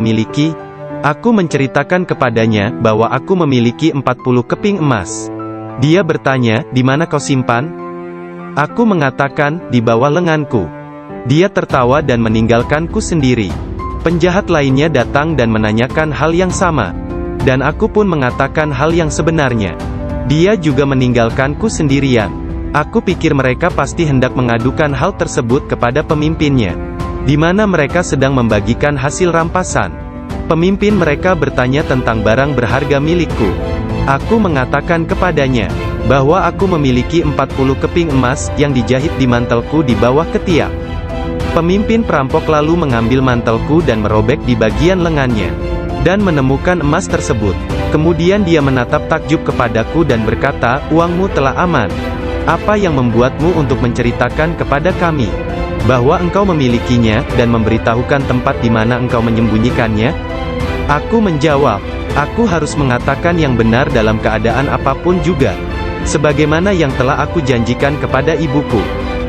miliki. Aku menceritakan kepadanya bahwa aku memiliki 40 keping emas. Dia bertanya, "Di mana kau simpan?" Aku mengatakan, "Di bawah lenganku." Dia tertawa dan meninggalkanku sendiri. Penjahat lainnya datang dan menanyakan hal yang sama. Dan aku pun mengatakan hal yang sebenarnya. Dia juga meninggalkanku sendirian. Aku pikir mereka pasti hendak mengadukan hal tersebut kepada pemimpinnya, di mana mereka sedang membagikan hasil rampasan. Pemimpin mereka bertanya tentang barang berharga milikku. Aku mengatakan kepadanya bahwa aku memiliki 40 keping emas yang dijahit di mantelku di bawah ketiak. Pemimpin perampok lalu mengambil mantelku dan merobek di bagian lengannya, dan menemukan emas tersebut. Kemudian dia menatap takjub kepadaku dan berkata, "Uangmu telah aman. Apa yang membuatmu untuk menceritakan kepada kami bahwa engkau memilikinya, dan memberitahukan tempat di mana engkau menyembunyikannya?" Aku menjawab, "Aku harus mengatakan yang benar dalam keadaan apapun juga, sebagaimana yang telah aku janjikan kepada ibuku."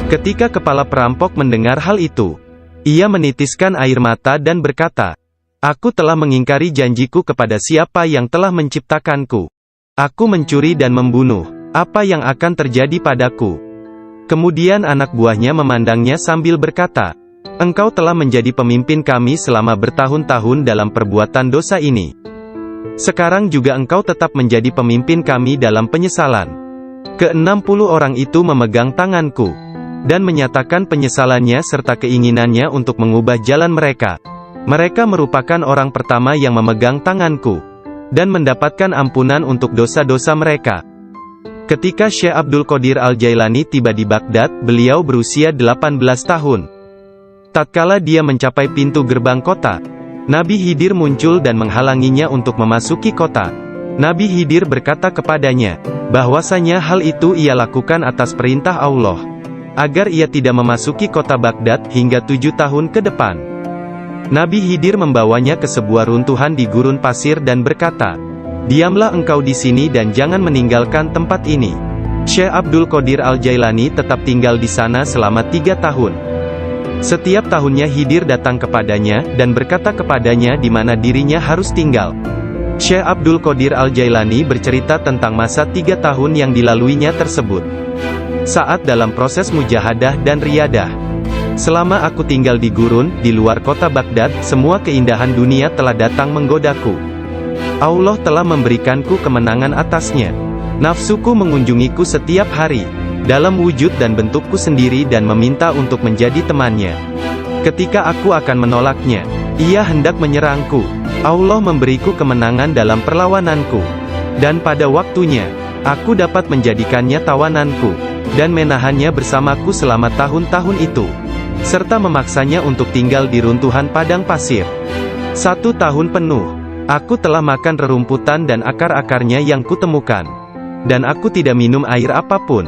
Ketika kepala perampok mendengar hal itu, ia menitiskan air mata dan berkata, "Aku telah mengingkari janjiku kepada siapa yang telah menciptakanku. Aku mencuri dan membunuh. Apa yang akan terjadi padaku?" Kemudian anak buahnya memandangnya sambil berkata, "Engkau telah menjadi pemimpin kami selama bertahun-tahun dalam perbuatan dosa ini. Sekarang juga engkau tetap menjadi pemimpin kami dalam penyesalan." Ke-60 orang itu memegang tanganku, dan menyatakan penyesalannya serta keinginannya untuk mengubah jalan mereka. Mereka merupakan orang pertama yang memegang tanganku, dan mendapatkan ampunan untuk dosa-dosa mereka. Ketika Syekh Abdul Qadir Al-Jailani tiba di Baghdad, beliau berusia 18 tahun. Tatkala dia mencapai pintu gerbang kota, Nabi Khidir muncul dan menghalanginya untuk memasuki kota. Nabi Khidir berkata kepadanya, bahwasanya hal itu ia lakukan atas perintah Allah, agar ia tidak memasuki kota Baghdad hingga 7 tahun ke depan. Nabi Khidir membawanya ke sebuah runtuhan di gurun pasir dan berkata, "Diamlah engkau di sini dan jangan meninggalkan tempat ini." Syekh Abdul Qadir Al-Jailani tetap tinggal di sana selama 3 tahun. Setiap tahunnya Khidir datang kepadanya, dan berkata kepadanya di mana dirinya harus tinggal. Syekh Abdul Qadir Al-Jailani bercerita tentang masa 3 tahun yang dilaluinya tersebut. Saat dalam proses mujahadah dan riyadah. "Selama aku tinggal di gurun, di luar kota Baghdad, semua keindahan dunia telah datang menggodaku. Allah telah memberikanku kemenangan atasnya. Nafsuku mengunjungiku setiap hari, dalam wujud dan bentukku sendiri dan meminta untuk menjadi temannya. Ketika aku akan menolaknya, ia hendak menyerangku. Allah memberiku kemenangan dalam perlawananku. Dan pada waktunya, aku dapat menjadikannya tawananku, dan menahannya bersamaku selama tahun-tahun itu, serta memaksanya untuk tinggal di runtuhan padang pasir. 1 tahun penuh, aku telah makan rerumputan dan akar-akarnya yang kutemukan. Dan aku tidak minum air apapun.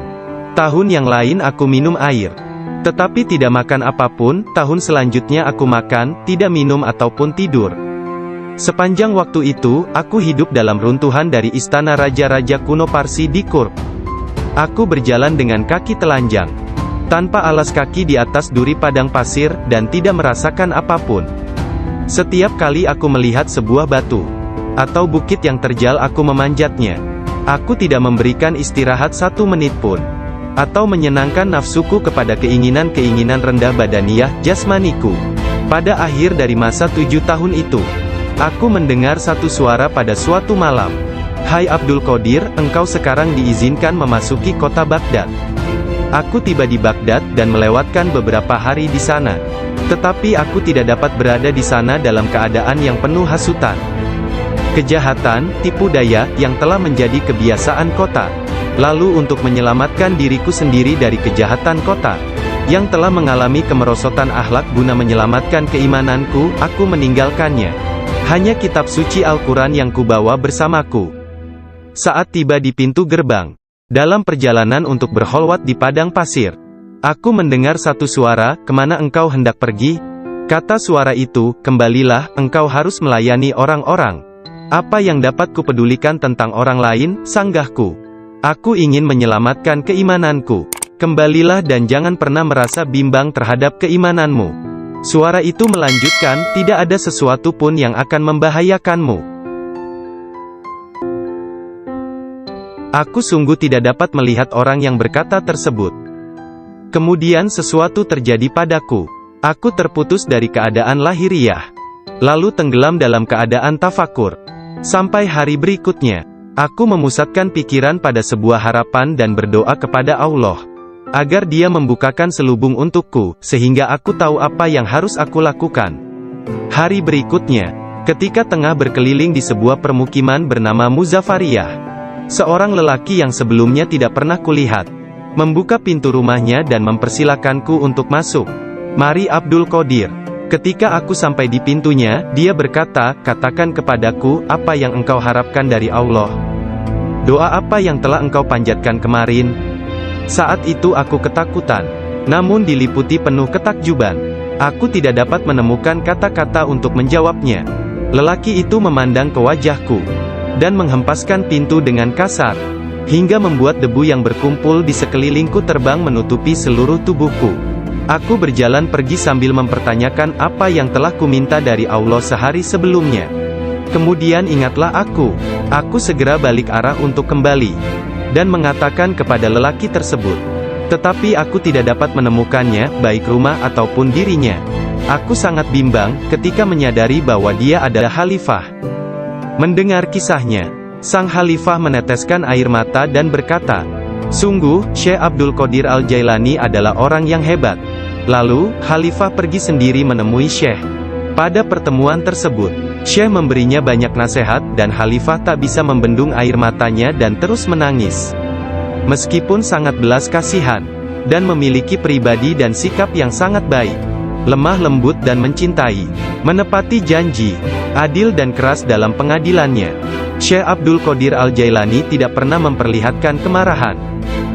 Tahun yang lain aku minum air, tetapi tidak makan apapun. Tahun selanjutnya aku makan, tidak minum ataupun tidur. Sepanjang waktu itu, aku hidup dalam runtuhan dari istana raja-raja kuno Parsi di Kurb. Aku berjalan dengan kaki telanjang, tanpa alas kaki di atas duri padang pasir, dan tidak merasakan apapun. Setiap kali aku melihat sebuah batu atau bukit yang terjal, aku memanjatnya. Aku tidak memberikan istirahat 1 menit pun, atau menyenangkan nafsuku kepada keinginan-keinginan rendah badaniyah, jasmaniku. Pada akhir dari masa 7 tahun itu, aku mendengar satu suara pada suatu malam, "Hai Abdul Qadir, engkau sekarang diizinkan memasuki kota Baghdad." Aku tiba di Baghdad dan melewatkan beberapa hari di sana. Tetapi aku tidak dapat berada di sana dalam keadaan yang penuh hasutan, kejahatan, tipu daya, yang telah menjadi kebiasaan kota. Lalu untuk menyelamatkan diriku sendiri dari kejahatan kota, yang telah mengalami kemerosotan akhlak, guna menyelamatkan keimananku, aku meninggalkannya. Hanya kitab suci Al-Quran yang kubawa bersamaku. Saat tiba di pintu gerbang, dalam perjalanan untuk berkholwat di padang pasir, aku mendengar satu suara, "Kemana engkau hendak pergi?" Kata suara itu, "Kembalilah, engkau harus melayani orang-orang." "Apa yang dapat kupedulikan tentang orang lain?" sanggahku. "Aku ingin menyelamatkan keimananku." "Kembalilah dan jangan pernah merasa bimbang terhadap keimananmu. Suara itu melanjutkan, tidak ada sesuatu pun yang akan membahayakanmu. Aku sungguh tidak dapat melihat orang yang berkata tersebut. Kemudian sesuatu terjadi padaku. Aku terputus dari keadaan lahiriah. Lalu tenggelam dalam keadaan tafakur. Sampai hari berikutnya, aku memusatkan pikiran pada sebuah harapan dan berdoa kepada Allah, agar Dia membukakan selubung untukku, sehingga aku tahu apa yang harus aku lakukan. Hari berikutnya, ketika tengah berkeliling di sebuah permukiman bernama Muzafariyah, seorang lelaki yang sebelumnya tidak pernah kulihat, membuka pintu rumahnya dan mempersilakanku untuk masuk. Mari Abdul Qadir. Ketika aku sampai di pintunya, dia berkata, katakan kepadaku, apa yang engkau harapkan dari Allah? Doa apa yang telah engkau panjatkan kemarin? Saat itu aku ketakutan, namun diliputi penuh ketakjuban. Aku tidak dapat menemukan kata-kata untuk menjawabnya. Lelaki itu memandang ke wajahku, dan menghempaskan pintu dengan kasar, hingga membuat debu yang berkumpul di sekelilingku terbang menutupi seluruh tubuhku. Aku berjalan pergi sambil mempertanyakan apa yang telah kuminta dari Allah sehari sebelumnya. Kemudian ingatlah aku segera balik arah untuk kembali, dan mengatakan kepada lelaki tersebut. Tetapi aku tidak dapat menemukannya, baik rumah ataupun dirinya. Aku sangat bimbang, ketika menyadari bahwa dia adalah khalifah. Mendengar kisahnya, sang khalifah meneteskan air mata dan berkata, sungguh, Syekh Abdul Qadir Al-Jailani adalah orang yang hebat. Lalu, khalifah pergi sendiri menemui Syekh. Pada pertemuan tersebut, Syekh memberinya banyak nasihat, dan khalifah tak bisa membendung air matanya dan terus menangis. Meskipun sangat belas kasihan, dan memiliki pribadi dan sikap yang sangat baik, lemah lembut dan mencintai, menepati janji, adil dan keras dalam pengadilannya, Syekh Abdul Qadir Al-Jailani tidak pernah memperlihatkan kemarahan.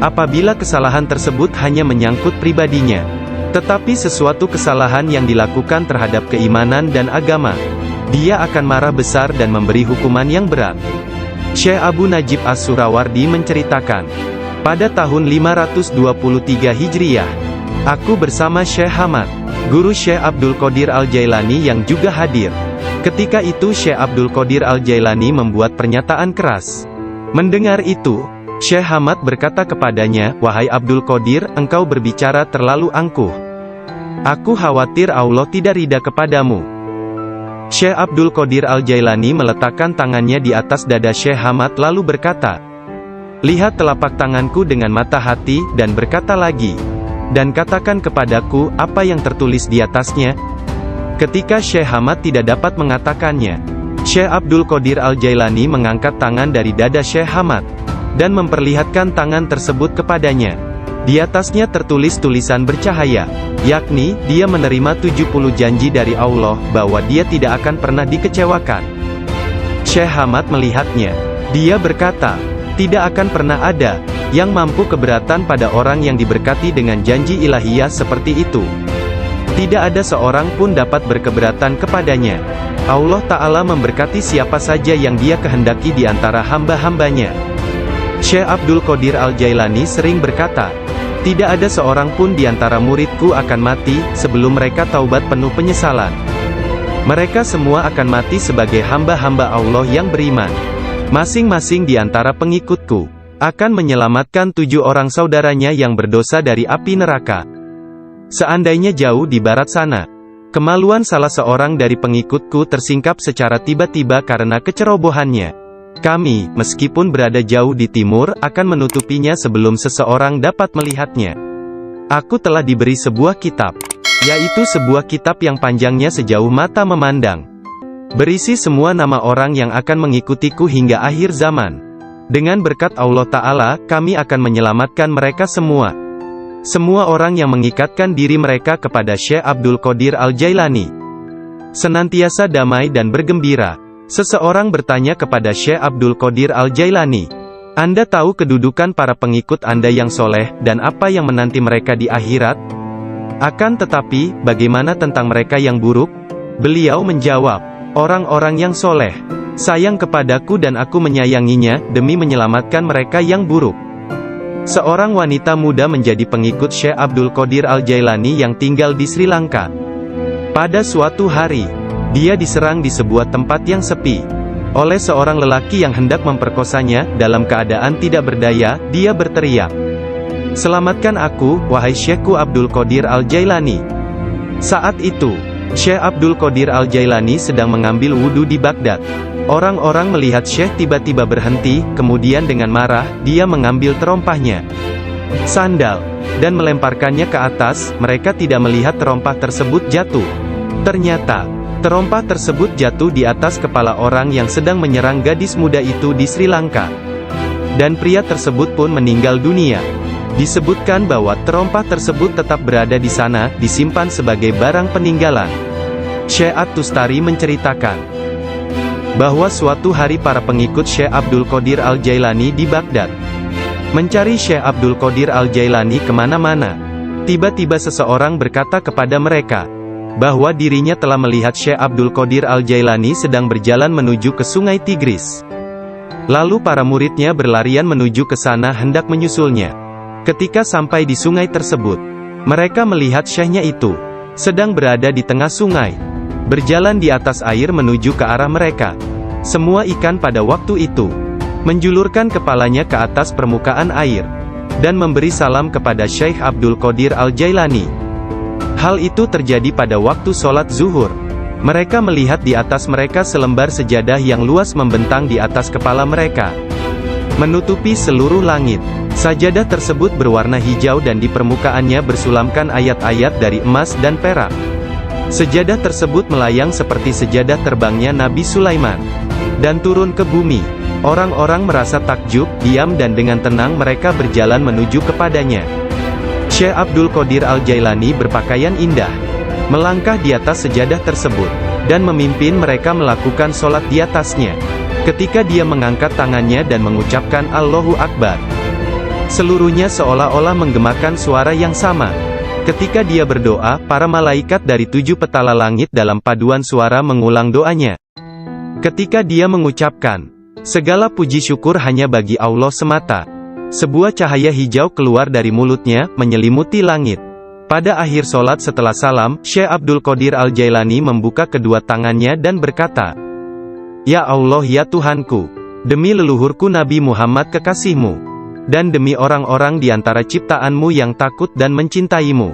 Apabila kesalahan tersebut hanya menyangkut pribadinya, tetapi sesuatu kesalahan yang dilakukan terhadap keimanan dan agama, dia akan marah besar dan memberi hukuman yang berat. Syekh Abu Najib As-Surawardi menceritakan, pada tahun 523 Hijriyah, aku bersama Syekh Hamad, guru Syekh Abdul Qadir Al-Jailani yang juga hadir. Ketika itu Syekh Abdul Qadir Al-Jailani membuat pernyataan keras. Mendengar itu, Syekh Hamad berkata kepadanya, wahai Abdul Qadir, engkau berbicara terlalu angkuh. Aku khawatir Allah tidak ridha kepadamu. Syekh Abdul Qadir Al-Jailani meletakkan tangannya di atas dada Syekh Hamad lalu berkata, lihat telapak tanganku dengan mata hati, dan berkata lagi, dan katakan kepadaku, apa yang tertulis di atasnya? Ketika Syekh Hamad tidak dapat mengatakannya, Syekh Abdul Qadir Al-Jailani mengangkat tangan dari dada Syekh Hamad, dan memperlihatkan tangan tersebut kepadanya. Di atasnya tertulis tulisan bercahaya, yakni, dia menerima 70 janji dari Allah, bahwa dia tidak akan pernah dikecewakan. Syekh Hamad melihatnya. Dia berkata, tidak akan pernah ada yang mampu keberatan pada orang yang diberkati dengan janji ilahiyah seperti itu. Tidak ada seorang pun dapat berkeberatan kepadanya. Allah Ta'ala memberkati siapa saja yang Dia kehendaki di antara hamba-hambanya. Syekh Abdul Qadir Al-Jailani sering berkata, tidak ada seorang pun di antara muridku akan mati, sebelum mereka taubat penuh penyesalan. Mereka semua akan mati sebagai hamba-hamba Allah yang beriman. Masing-masing di antara pengikutku akan menyelamatkan 7 orang saudaranya yang berdosa dari api neraka. Seandainya jauh di barat sana, kemaluan salah seorang dari pengikutku tersingkap secara tiba-tiba karena kecerobohannya, kami, meskipun berada jauh di timur, akan menutupinya sebelum seseorang dapat melihatnya. Aku telah diberi sebuah kitab, yaitu sebuah kitab yang panjangnya sejauh mata memandang, berisi semua nama orang yang akan mengikutiku hingga akhir zaman. Dengan berkat Allah Ta'ala, kami akan menyelamatkan mereka semua. Semua orang yang mengikatkan diri mereka kepada Syekh Abdul Qadir Al-Jailani senantiasa damai dan bergembira. Seseorang bertanya kepada Syekh Abdul Qadir Al-Jailani, Anda tahu kedudukan para pengikut Anda yang soleh, dan apa yang menanti mereka di akhirat? Akan tetapi, bagaimana tentang mereka yang buruk? Beliau menjawab, orang-orang yang soleh sayang kepadaku dan aku menyayanginya, demi menyelamatkan mereka yang buruk. Seorang wanita muda menjadi pengikut Syekh Abdul Qadir Al-Jailani yang tinggal di Sri Lanka. Pada suatu hari, dia diserang di sebuah tempat yang sepi oleh seorang lelaki yang hendak memperkosanya. Dalam keadaan tidak berdaya, dia berteriak, "Selamatkan aku, wahai Syekhku Abdul Qadir Al-Jailani." Saat itu, Syekh Abdul Qadir Al-Jailani sedang mengambil wudhu di Baghdad. Orang-orang melihat Syekh tiba-tiba berhenti, kemudian dengan marah, dia mengambil terompahnya, sandal, dan melemparkannya ke atas. Mereka tidak melihat terompah tersebut jatuh. Ternyata, terompah tersebut jatuh di atas kepala orang yang sedang menyerang gadis muda itu di Sri Lanka. Dan pria tersebut pun meninggal dunia. Disebutkan bahwa terompah tersebut tetap berada di sana, disimpan sebagai barang peninggalan. Syekh At-Tustari menceritakan bahwa suatu hari para pengikut Syekh Abdul Qadir Al-Jailani di Baghdad mencari Syekh Abdul Qadir Al-Jailani kemana-mana. Tiba-tiba seseorang berkata kepada mereka bahwa dirinya telah melihat Syekh Abdul Qadir Al-Jailani sedang berjalan menuju ke Sungai Tigris. Lalu para muridnya berlarian menuju ke sana hendak menyusulnya. Ketika sampai di sungai tersebut, mereka melihat syekhnya itu sedang berada di tengah sungai, berjalan di atas air menuju ke arah mereka. Semua ikan pada waktu itu menjulurkan kepalanya ke atas permukaan air dan memberi salam kepada Syekh Abdul Qadir Al-Jailani. Hal itu terjadi pada waktu sholat zuhur. Mereka melihat di atas mereka selembar sejadah yang luas membentang di atas kepala mereka, menutupi seluruh langit. Sajadah tersebut berwarna hijau dan di permukaannya bersulamkan ayat-ayat dari emas dan perak. Sejadah tersebut melayang seperti sejadah terbangnya Nabi Sulaiman dan turun ke bumi. Orang-orang merasa takjub, diam dan dengan tenang mereka berjalan menuju kepadanya. Syekh Abdul Qadir Al-Jailani berpakaian indah, melangkah di atas sejadah tersebut, dan memimpin mereka melakukan sholat di atasnya. Ketika dia mengangkat tangannya dan mengucapkan Allahu Akbar, seluruhnya seolah-olah menggemakan suara yang sama. Ketika dia berdoa, para malaikat dari 7 petala langit dalam paduan suara mengulang doanya. Ketika dia mengucapkan, "Segala puji syukur hanya bagi Allah semata," sebuah cahaya hijau keluar dari mulutnya, menyelimuti langit. Pada akhir sholat setelah salam, Syekh Abdul Qadir Al-Jailani membuka kedua tangannya dan berkata, "Ya Allah ya Tuhanku, demi leluhurku Nabi Muhammad kekasihmu, dan demi orang-orang di antara ciptaanmu yang takut dan mencintaimu,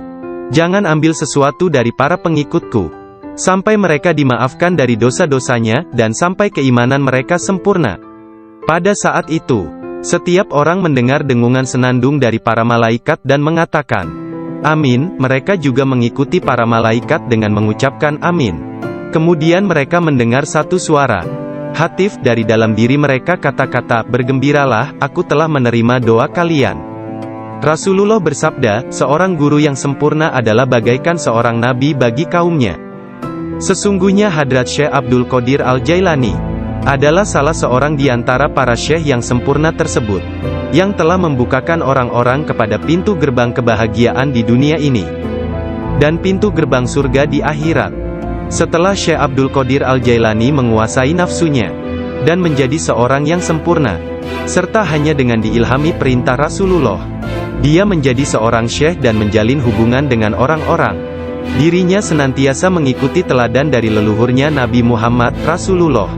jangan ambil sesuatu dari para pengikutku, sampai mereka dimaafkan dari dosa-dosanya, dan sampai keimanan mereka sempurna." Pada saat itu, setiap orang mendengar dengungan senandung dari para malaikat dan mengatakan, "Amin." Mereka juga mengikuti para malaikat dengan mengucapkan amin. Kemudian mereka mendengar satu suara hatif dari dalam diri mereka, kata-kata, "Bergembiralah, aku telah menerima doa kalian." Rasulullah bersabda, "Seorang guru yang sempurna adalah bagaikan seorang nabi bagi kaumnya." Sesungguhnya Hadrat Syekh Abdul Qadir Al-Jailani adalah salah seorang di antara para syekh yang sempurna tersebut, yang telah membukakan orang-orang kepada pintu gerbang kebahagiaan di dunia ini, dan pintu gerbang surga di akhirat. Setelah Syekh Abdul Qadir Al-Jailani menguasai nafsunya, dan menjadi seorang yang sempurna, serta hanya dengan diilhami perintah Rasulullah, dia menjadi seorang syekh dan menjalin hubungan dengan orang-orang. Dirinya senantiasa mengikuti teladan dari leluhurnya Nabi Muhammad, Rasulullah.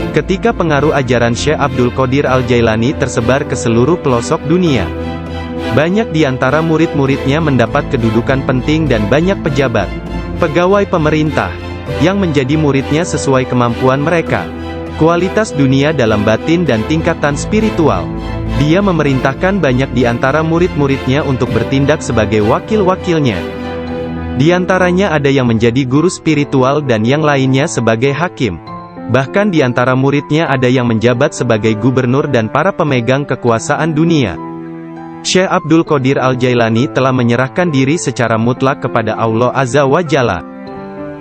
Ketika pengaruh ajaran Syekh Abdul Qadir Al-Jailani tersebar ke seluruh pelosok dunia, banyak di antara murid-muridnya mendapat kedudukan penting dan banyak pejabat, pegawai pemerintah, yang menjadi muridnya sesuai kemampuan mereka, kualitas dunia dalam batin dan tingkatan spiritual. Dia memerintahkan banyak di antara murid-muridnya untuk bertindak sebagai wakil-wakilnya. Di antaranya ada yang menjadi guru spiritual dan yang lainnya sebagai hakim. Bahkan di antara muridnya ada yang menjabat sebagai gubernur dan para pemegang kekuasaan dunia. Syekh Abdul Qadir Al-Jailani telah menyerahkan diri secara mutlak kepada Allah Azza wa Jalla.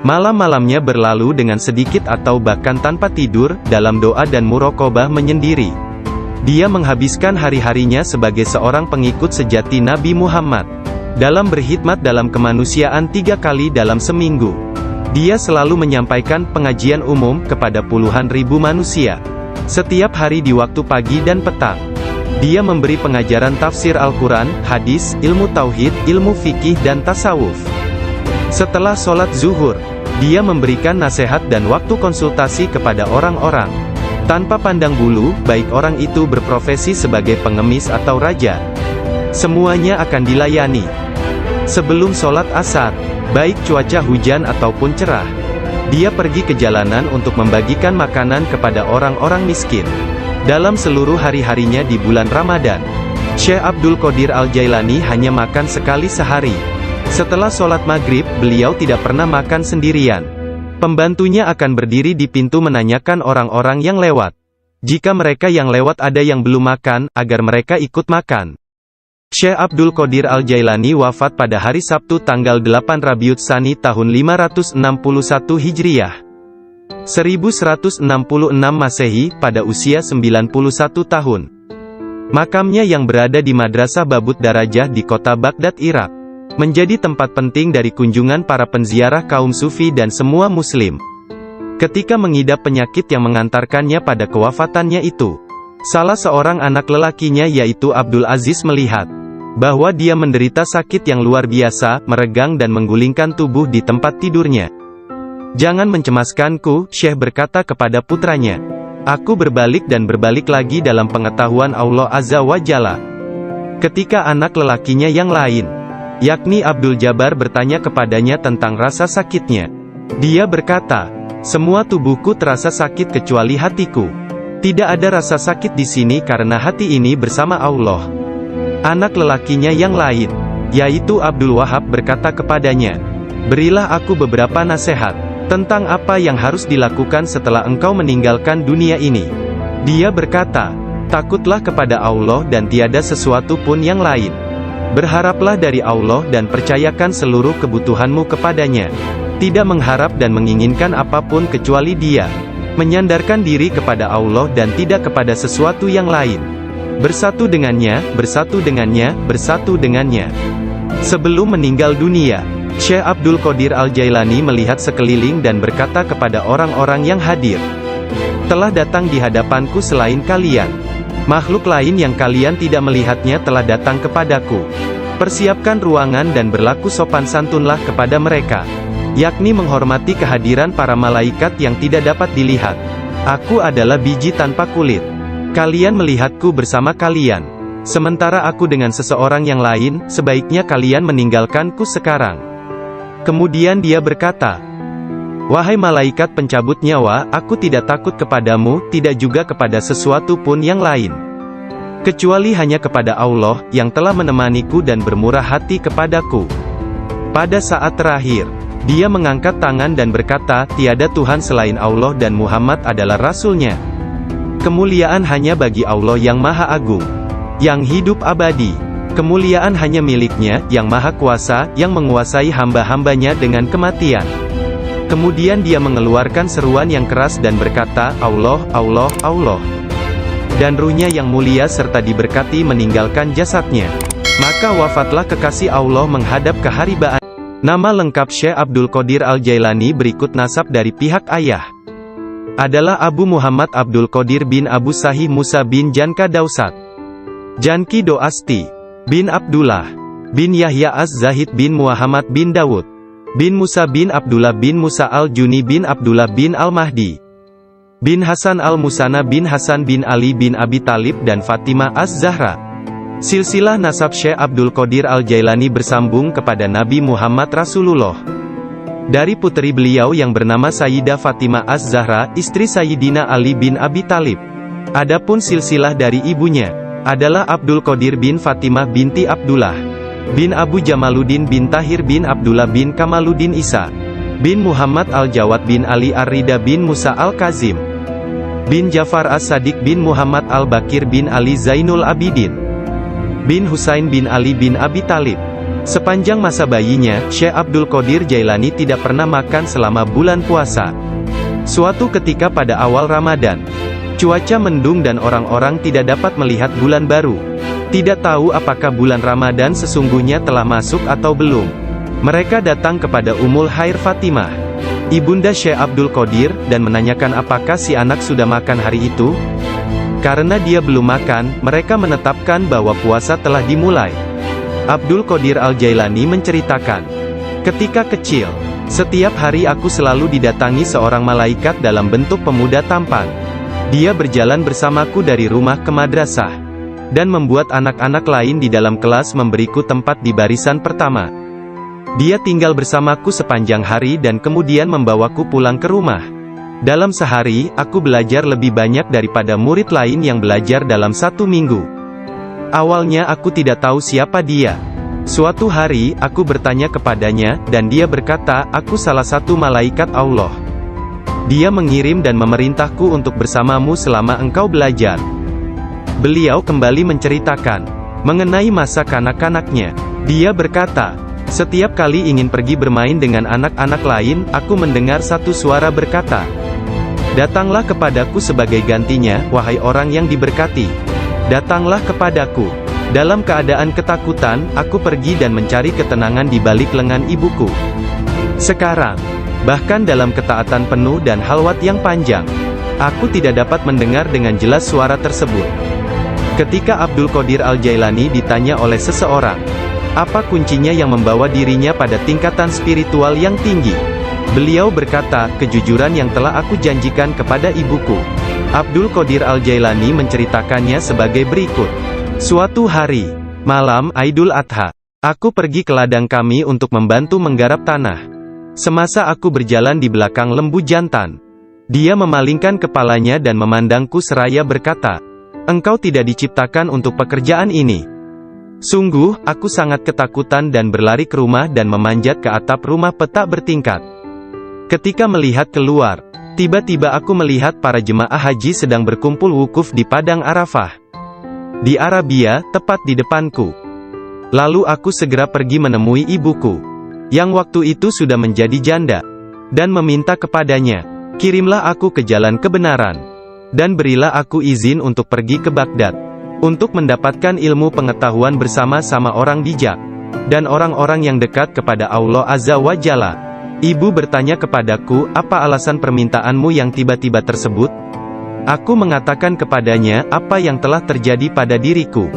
Malam-malamnya berlalu dengan sedikit atau bahkan tanpa tidur, dalam doa dan muraqabah menyendiri. Dia menghabiskan hari-harinya sebagai seorang pengikut sejati Nabi Muhammad, dalam berkhidmat dalam kemanusiaan 3 kali dalam seminggu. Dia selalu menyampaikan pengajian umum kepada puluhan ribu manusia, setiap hari di waktu pagi dan petang. Dia memberi pengajaran tafsir Al-Quran, hadis, ilmu tauhid, ilmu fikih dan tasawuf. Setelah sholat zuhur, dia memberikan nasihat dan waktu konsultasi kepada orang-orang. Tanpa pandang bulu, baik orang itu berprofesi sebagai pengemis atau raja. Semuanya akan dilayani. Sebelum sholat asar, baik cuaca hujan ataupun cerah, dia pergi ke jalanan untuk membagikan makanan kepada orang-orang miskin. Dalam seluruh hari-harinya di bulan Ramadan, Syekh Abdul Qadir Al-Jailani hanya makan sekali sehari. Setelah sholat maghrib, beliau tidak pernah makan sendirian. Pembantunya akan berdiri di pintu menanyakan orang-orang yang lewat. Jika mereka yang lewat ada yang belum makan, agar mereka ikut makan. Syekh Abdul Qadir Al-Jailani wafat pada hari Sabtu tanggal 8 Rabiul Tsani tahun 561 Hijriah. 1166 Masehi, pada usia 91 tahun. Makamnya yang berada di Madrasah Babut Darajah di kota Baghdad, Irak, menjadi tempat penting dari kunjungan para penziarah kaum sufi dan semua muslim. Ketika mengidap penyakit yang mengantarkannya pada kewafatannya itu, salah seorang anak lelakinya yaitu Abdul Aziz melihat bahwa dia menderita sakit yang luar biasa, meregang dan menggulingkan tubuh di tempat tidurnya. "Jangan mencemaskanku," Syekh berkata kepada putranya. "Aku berbalik dan berbalik lagi dalam pengetahuan Allah Azza wa Jalla." Ketika anak lelakinya yang lain, yakni Abdul Jabbar, bertanya kepadanya tentang rasa sakitnya, dia berkata, "Semua tubuhku terasa sakit kecuali hatiku. Tidak ada rasa sakit di sini karena hati ini bersama Allah." Anak lelakinya yang lain, yaitu Abdul Wahab, berkata kepadanya, "Berilah aku beberapa nasihat tentang apa yang harus dilakukan setelah engkau meninggalkan dunia ini." Dia berkata, "Takutlah kepada Allah dan tiada sesuatu pun yang lain. Berharaplah dari Allah dan percayakan seluruh kebutuhanmu kepadanya. Tidak mengharap dan menginginkan apapun kecuali Dia. Menyandarkan diri kepada Allah dan tidak kepada sesuatu yang lain. Bersatu dengannya, bersatu dengannya, bersatu dengannya." Sebelum meninggal dunia, Syekh Abdul Qadir Al-Jailani melihat sekeliling dan berkata kepada orang-orang yang hadir, "Telah datang di hadapanku selain kalian makhluk lain yang kalian tidak melihatnya telah datang kepadaku. Persiapkan ruangan dan berlaku sopan santunlah kepada mereka, yakni menghormati kehadiran para malaikat yang tidak dapat dilihat. Aku adalah biji tanpa kulit. Kalian melihatku bersama kalian. Sementara aku dengan seseorang yang lain, sebaiknya kalian meninggalkanku sekarang." Kemudian dia berkata, "Wahai malaikat pencabut nyawa, aku tidak takut kepadamu, tidak juga kepada sesuatu pun yang lain, kecuali hanya kepada Allah, yang telah menemaniku dan bermurah hati kepadaku." Pada saat terakhir, dia mengangkat tangan dan berkata, "Tiada Tuhan selain Allah dan Muhammad adalah Rasul-Nya. Kemuliaan hanya bagi Allah yang Maha Agung, yang hidup abadi. Kemuliaan hanya milik-Nya, yang Maha Kuasa, yang menguasai hamba-hambanya dengan kematian." Kemudian dia mengeluarkan seruan yang keras dan berkata, "Allah, Allah, Allah." Dan ruhnya yang mulia serta diberkati meninggalkan jasadnya. Maka wafatlah kekasih Allah menghadap keharibaan. Nama lengkap Syekh Abdul Qadir Al-Jailani berikut nasab dari pihak ayah adalah Abu Muhammad Abdul Qadir bin Abu Sahih Musa bin Janka Dausat, Janki Doasti, bin Abdullah, bin Yahya Az-Zahid bin Muhammad bin Dawud, bin Musa bin Abdullah bin Musa Al-Juni bin Abdullah bin Al-Mahdi, bin Hasan Al-Musana bin Hasan bin Ali bin Abi Talib dan Fatimah Az-Zahra. Silsilah nasab Syekh Abdul Qadir Al-Jailani bersambung kepada Nabi Muhammad Rasulullah. Dari putri beliau yang bernama Sayyidah Fatimah Az-Zahra, istri Sayyidina Ali bin Abi Talib. Adapun silsilah dari ibunya adalah Abdul Qadir bin Fatimah binti Abdullah, bin Abu Jamaluddin bin Tahir bin Abdullah bin Kamaluddin Isa, bin Muhammad Al-Jawad bin Ali Ar-Rida bin Musa Al-Kazim, bin Jafar As-Sadiq bin Muhammad Al-Bakir bin Ali Zainul Abidin, bin Husain bin Ali bin Abi Talib. Sepanjang masa bayinya, Syekh Abdul Qadir Jailani tidak pernah makan selama bulan puasa. Suatu ketika pada awal Ramadan, cuaca mendung dan orang-orang tidak dapat melihat bulan baru. Tidak tahu apakah bulan Ramadan sesungguhnya telah masuk atau belum. Mereka datang kepada Ummul Khair Fatimah, ibunda Syekh Abdul Qadir, dan menanyakan apakah si anak sudah makan hari itu. Karena dia belum makan, mereka menetapkan bahwa puasa telah dimulai. Abdul Qadir Al-Jailani menceritakan, Ketika kecil, setiap hari aku selalu didatangi seorang malaikat dalam bentuk pemuda tampan. Dia berjalan bersamaku dari rumah ke madrasah, dan membuat anak-anak lain di dalam kelas memberiku tempat di barisan pertama. Dia tinggal bersamaku sepanjang hari dan kemudian membawaku pulang ke rumah. Dalam sehari, aku belajar lebih banyak daripada murid lain yang belajar dalam 1 minggu. Awalnya aku tidak tahu siapa dia. Suatu hari, aku bertanya kepadanya, dan dia berkata, "Aku salah satu malaikat Allah. Dia mengirim dan memerintahku untuk bersamamu selama engkau belajar." Beliau kembali menceritakan mengenai masa kanak-kanaknya. Dia berkata, "Setiap kali ingin pergi bermain dengan anak-anak lain, aku mendengar satu suara berkata, 'Datanglah kepadaku sebagai gantinya, wahai orang yang diberkati. Datanglah kepadaku.' Dalam keadaan ketakutan, aku pergi dan mencari ketenangan di balik lengan ibuku. Sekarang, bahkan dalam ketaatan penuh dan halwat yang panjang, aku tidak dapat mendengar dengan jelas suara tersebut." Ketika Abdul Qadir Al-Jailani ditanya oleh seseorang, apa kuncinya yang membawa dirinya pada tingkatan spiritual yang tinggi, beliau berkata, "Kejujuran yang telah aku janjikan kepada ibuku." Abdul Qadir Al-Jailani menceritakannya sebagai berikut. Suatu hari, malam Idul Adha, aku pergi ke ladang kami untuk membantu menggarap tanah. Semasa aku berjalan di belakang lembu jantan, dia memalingkan kepalanya dan memandangku seraya berkata, "Engkau tidak diciptakan untuk pekerjaan ini." Sungguh, aku sangat ketakutan dan berlari ke rumah dan memanjat ke atap rumah petak bertingkat. Ketika melihat keluar, tiba-tiba aku melihat para jemaah haji sedang berkumpul wukuf di Padang Arafah di Arabia, tepat di depanku. Lalu aku segera pergi menemui ibuku, yang waktu itu sudah menjadi janda, dan meminta kepadanya, "Kirimlah aku ke jalan kebenaran, dan berilah aku izin untuk pergi ke Baghdad, untuk mendapatkan ilmu pengetahuan bersama-sama orang bijak, dan orang-orang yang dekat kepada Allah Azza wa Jalla." Ibu bertanya kepadaku, "Apa alasan permintaanmu yang tiba-tiba tersebut?" Aku mengatakan kepadanya apa yang telah terjadi pada diriku.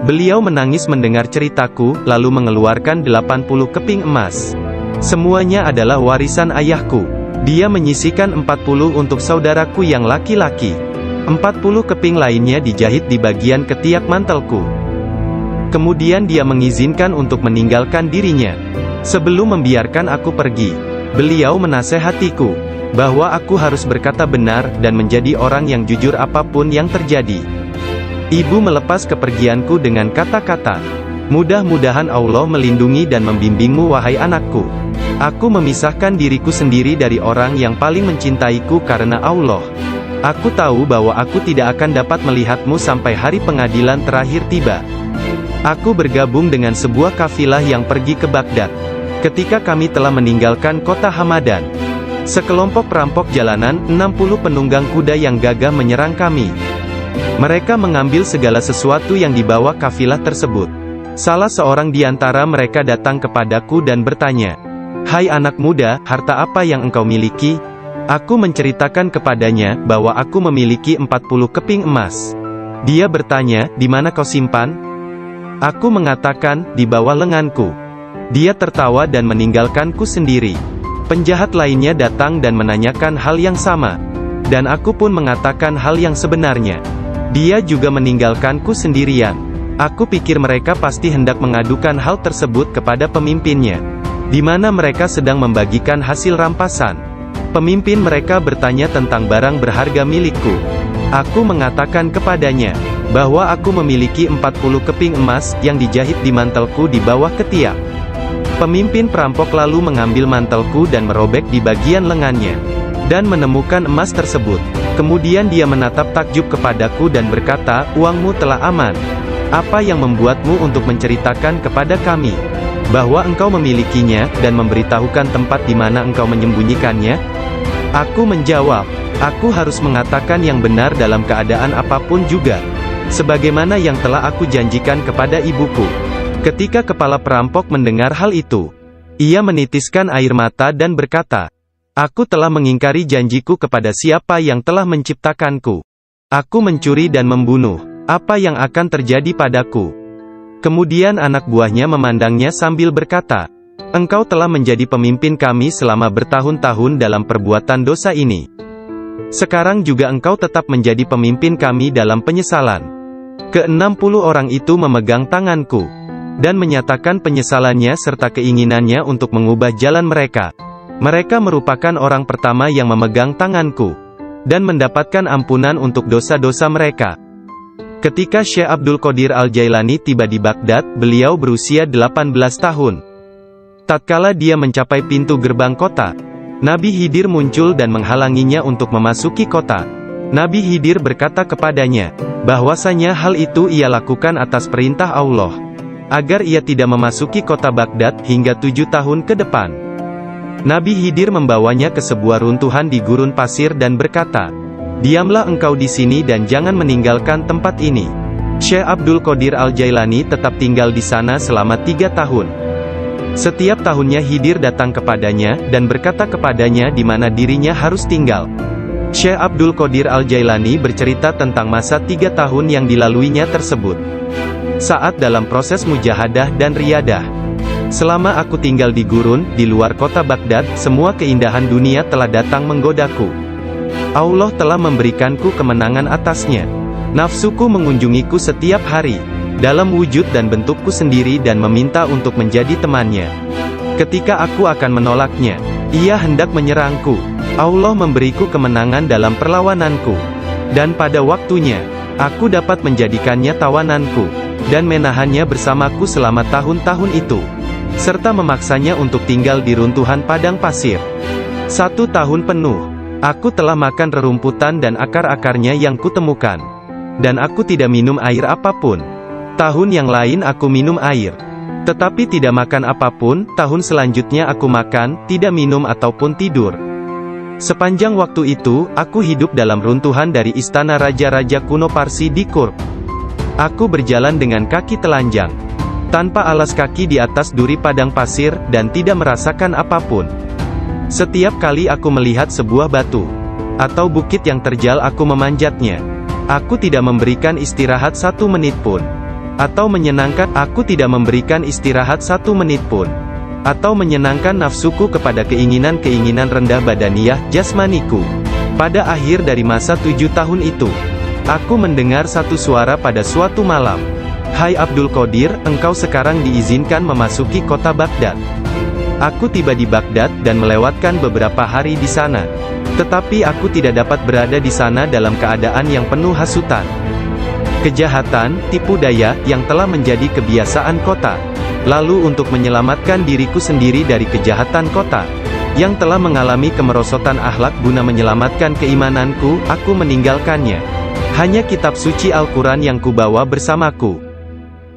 Beliau menangis mendengar ceritaku, lalu mengeluarkan 80 keping emas. Semuanya adalah warisan ayahku. Dia menyisihkan 40 untuk saudaraku yang laki-laki. 40 keping lainnya dijahit di bagian ketiak mantelku. Kemudian dia mengizinkan untuk meninggalkan dirinya. Sebelum membiarkan aku pergi, beliau menasehatiku bahwa aku harus berkata benar dan menjadi orang yang jujur apapun yang terjadi. Ibu melepas kepergianku dengan kata-kata, "Mudah-mudahan Allah melindungi dan membimbingmu wahai anakku. Aku memisahkan diriku sendiri dari orang yang paling mencintaiku karena Allah. Aku tahu bahwa aku tidak akan dapat melihatmu sampai hari pengadilan terakhir tiba." Aku bergabung dengan sebuah kafilah yang pergi ke Baghdad. Ketika kami telah meninggalkan kota Hamadan, sekelompok perampok jalanan, 60 penunggang kuda yang gagah menyerang kami. Mereka mengambil segala sesuatu yang dibawa kafilah tersebut. Salah seorang di antara mereka datang kepadaku dan bertanya, "Hai anak muda, harta apa yang engkau miliki?" Aku menceritakan kepadanya bahwa aku memiliki 40 keping emas. Dia bertanya, "Di mana kau simpan?" Aku mengatakan, "Di bawah lenganku." Dia tertawa dan meninggalkanku sendiri. Penjahat lainnya datang dan menanyakan hal yang sama, dan aku pun mengatakan hal yang sebenarnya. Dia juga meninggalkanku sendirian. Aku pikir mereka pasti hendak mengadukan hal tersebut kepada pemimpinnya, di mana mereka sedang membagikan hasil rampasan. Pemimpin mereka bertanya tentang barang berharga milikku. Aku mengatakan kepadanya bahwa aku memiliki 40 keping emas yang dijahit di mantelku di bawah ketiak. Pemimpin perampok lalu mengambil mantelku dan merobek di bagian lengannya, dan menemukan emas tersebut. Kemudian dia menatap takjub kepadaku dan berkata, "Uangmu telah aman. Apa yang membuatmu untuk menceritakan kepada kami bahwa engkau memilikinya, dan memberitahukan tempat di mana engkau menyembunyikannya?" Aku menjawab, "Aku harus mengatakan yang benar dalam keadaan apapun juga, sebagaimana yang telah aku janjikan kepada ibuku." Ketika kepala perampok mendengar hal itu, ia menitiskan air mata dan berkata, "Aku telah mengingkari janjiku kepada siapa yang telah menciptakanku. Aku mencuri dan membunuh. Apa yang akan terjadi padaku?" Kemudian anak buahnya memandangnya sambil berkata, Engkau telah menjadi pemimpin kami selama bertahun-tahun dalam perbuatan dosa ini. Sekarang juga engkau tetap menjadi pemimpin kami dalam penyesalan. Ke-60 orang itu memegang tanganku, dan menyatakan penyesalannya serta keinginannya untuk mengubah jalan mereka. Mereka merupakan orang pertama yang memegang tanganku, dan mendapatkan ampunan untuk dosa-dosa mereka. Ketika Syekh Abdul Qadir Al-Jailani tiba di Baghdad, beliau berusia 18 tahun. Tatkala dia mencapai pintu gerbang kota, Nabi Khidir muncul dan menghalanginya untuk memasuki kota. Nabi Khidir berkata kepadanya, bahwasanya hal itu ia lakukan atas perintah Allah, agar ia tidak memasuki kota Baghdad hingga 7 tahun ke depan. Nabi Khidir membawanya ke sebuah runtuhan di gurun pasir dan berkata, "Diamlah engkau di sini dan jangan meninggalkan tempat ini." Syekh Abdul Qadir Al-Jailani tetap tinggal di sana selama 3 tahun. Setiap tahunnya Khidir datang kepadanya, dan berkata kepadanya di mana dirinya harus tinggal. Syekh Abdul Qadir Al-Jailani bercerita tentang masa 3 tahun yang dilaluinya tersebut. Saat dalam proses mujahadah dan riyadah. Selama aku tinggal di gurun, di luar kota Baghdad, semua keindahan dunia telah datang menggodaku. Allah telah memberikanku kemenangan atasnya. Nafsuku mengunjungiku setiap hari, dalam wujud dan bentukku sendiri dan meminta untuk menjadi temannya. Ketika aku akan menolaknya, ia hendak menyerangku. Allah memberiku kemenangan dalam perlawananku. Dan pada waktunya, aku dapat menjadikannya tawananku, dan menahannya bersamaku selama tahun-tahun itu, serta memaksanya untuk tinggal di runtuhan padang pasir. 1 tahun penuh, aku telah makan rerumputan dan akar-akarnya yang kutemukan. Dan aku tidak minum air apapun. Tahun yang lain aku minum air, tetapi tidak makan apapun. Tahun selanjutnya aku makan, tidak minum ataupun tidur. Sepanjang waktu itu, aku hidup dalam runtuhan dari istana raja-raja kuno Parsi di Kurb. Aku berjalan dengan kaki telanjang, tanpa alas kaki di atas duri padang pasir, dan tidak merasakan apapun. Setiap kali aku melihat sebuah batu atau bukit yang terjal, aku memanjatnya. Aku tidak memberikan istirahat 1 menit pun. Atau menyenangkan, aku tidak memberikan istirahat 1 menit pun. Atau menyenangkan nafsuku kepada keinginan-keinginan rendah badaniyah, jasmaniku. Pada akhir dari masa 7 tahun itu, aku mendengar satu suara pada suatu malam. "Hai Abdul Qadir, engkau sekarang diizinkan memasuki kota Baghdad." Aku tiba di Baghdad dan melewatkan beberapa hari di sana. Tetapi aku tidak dapat berada di sana dalam keadaan yang penuh hasutan, kejahatan, tipu daya, yang telah menjadi kebiasaan kota. Lalu untuk menyelamatkan diriku sendiri dari kejahatan kota, yang telah mengalami kemerosotan akhlak, guna menyelamatkan keimananku, aku meninggalkannya. Hanya kitab suci Al-Quran yang kubawa bersamaku.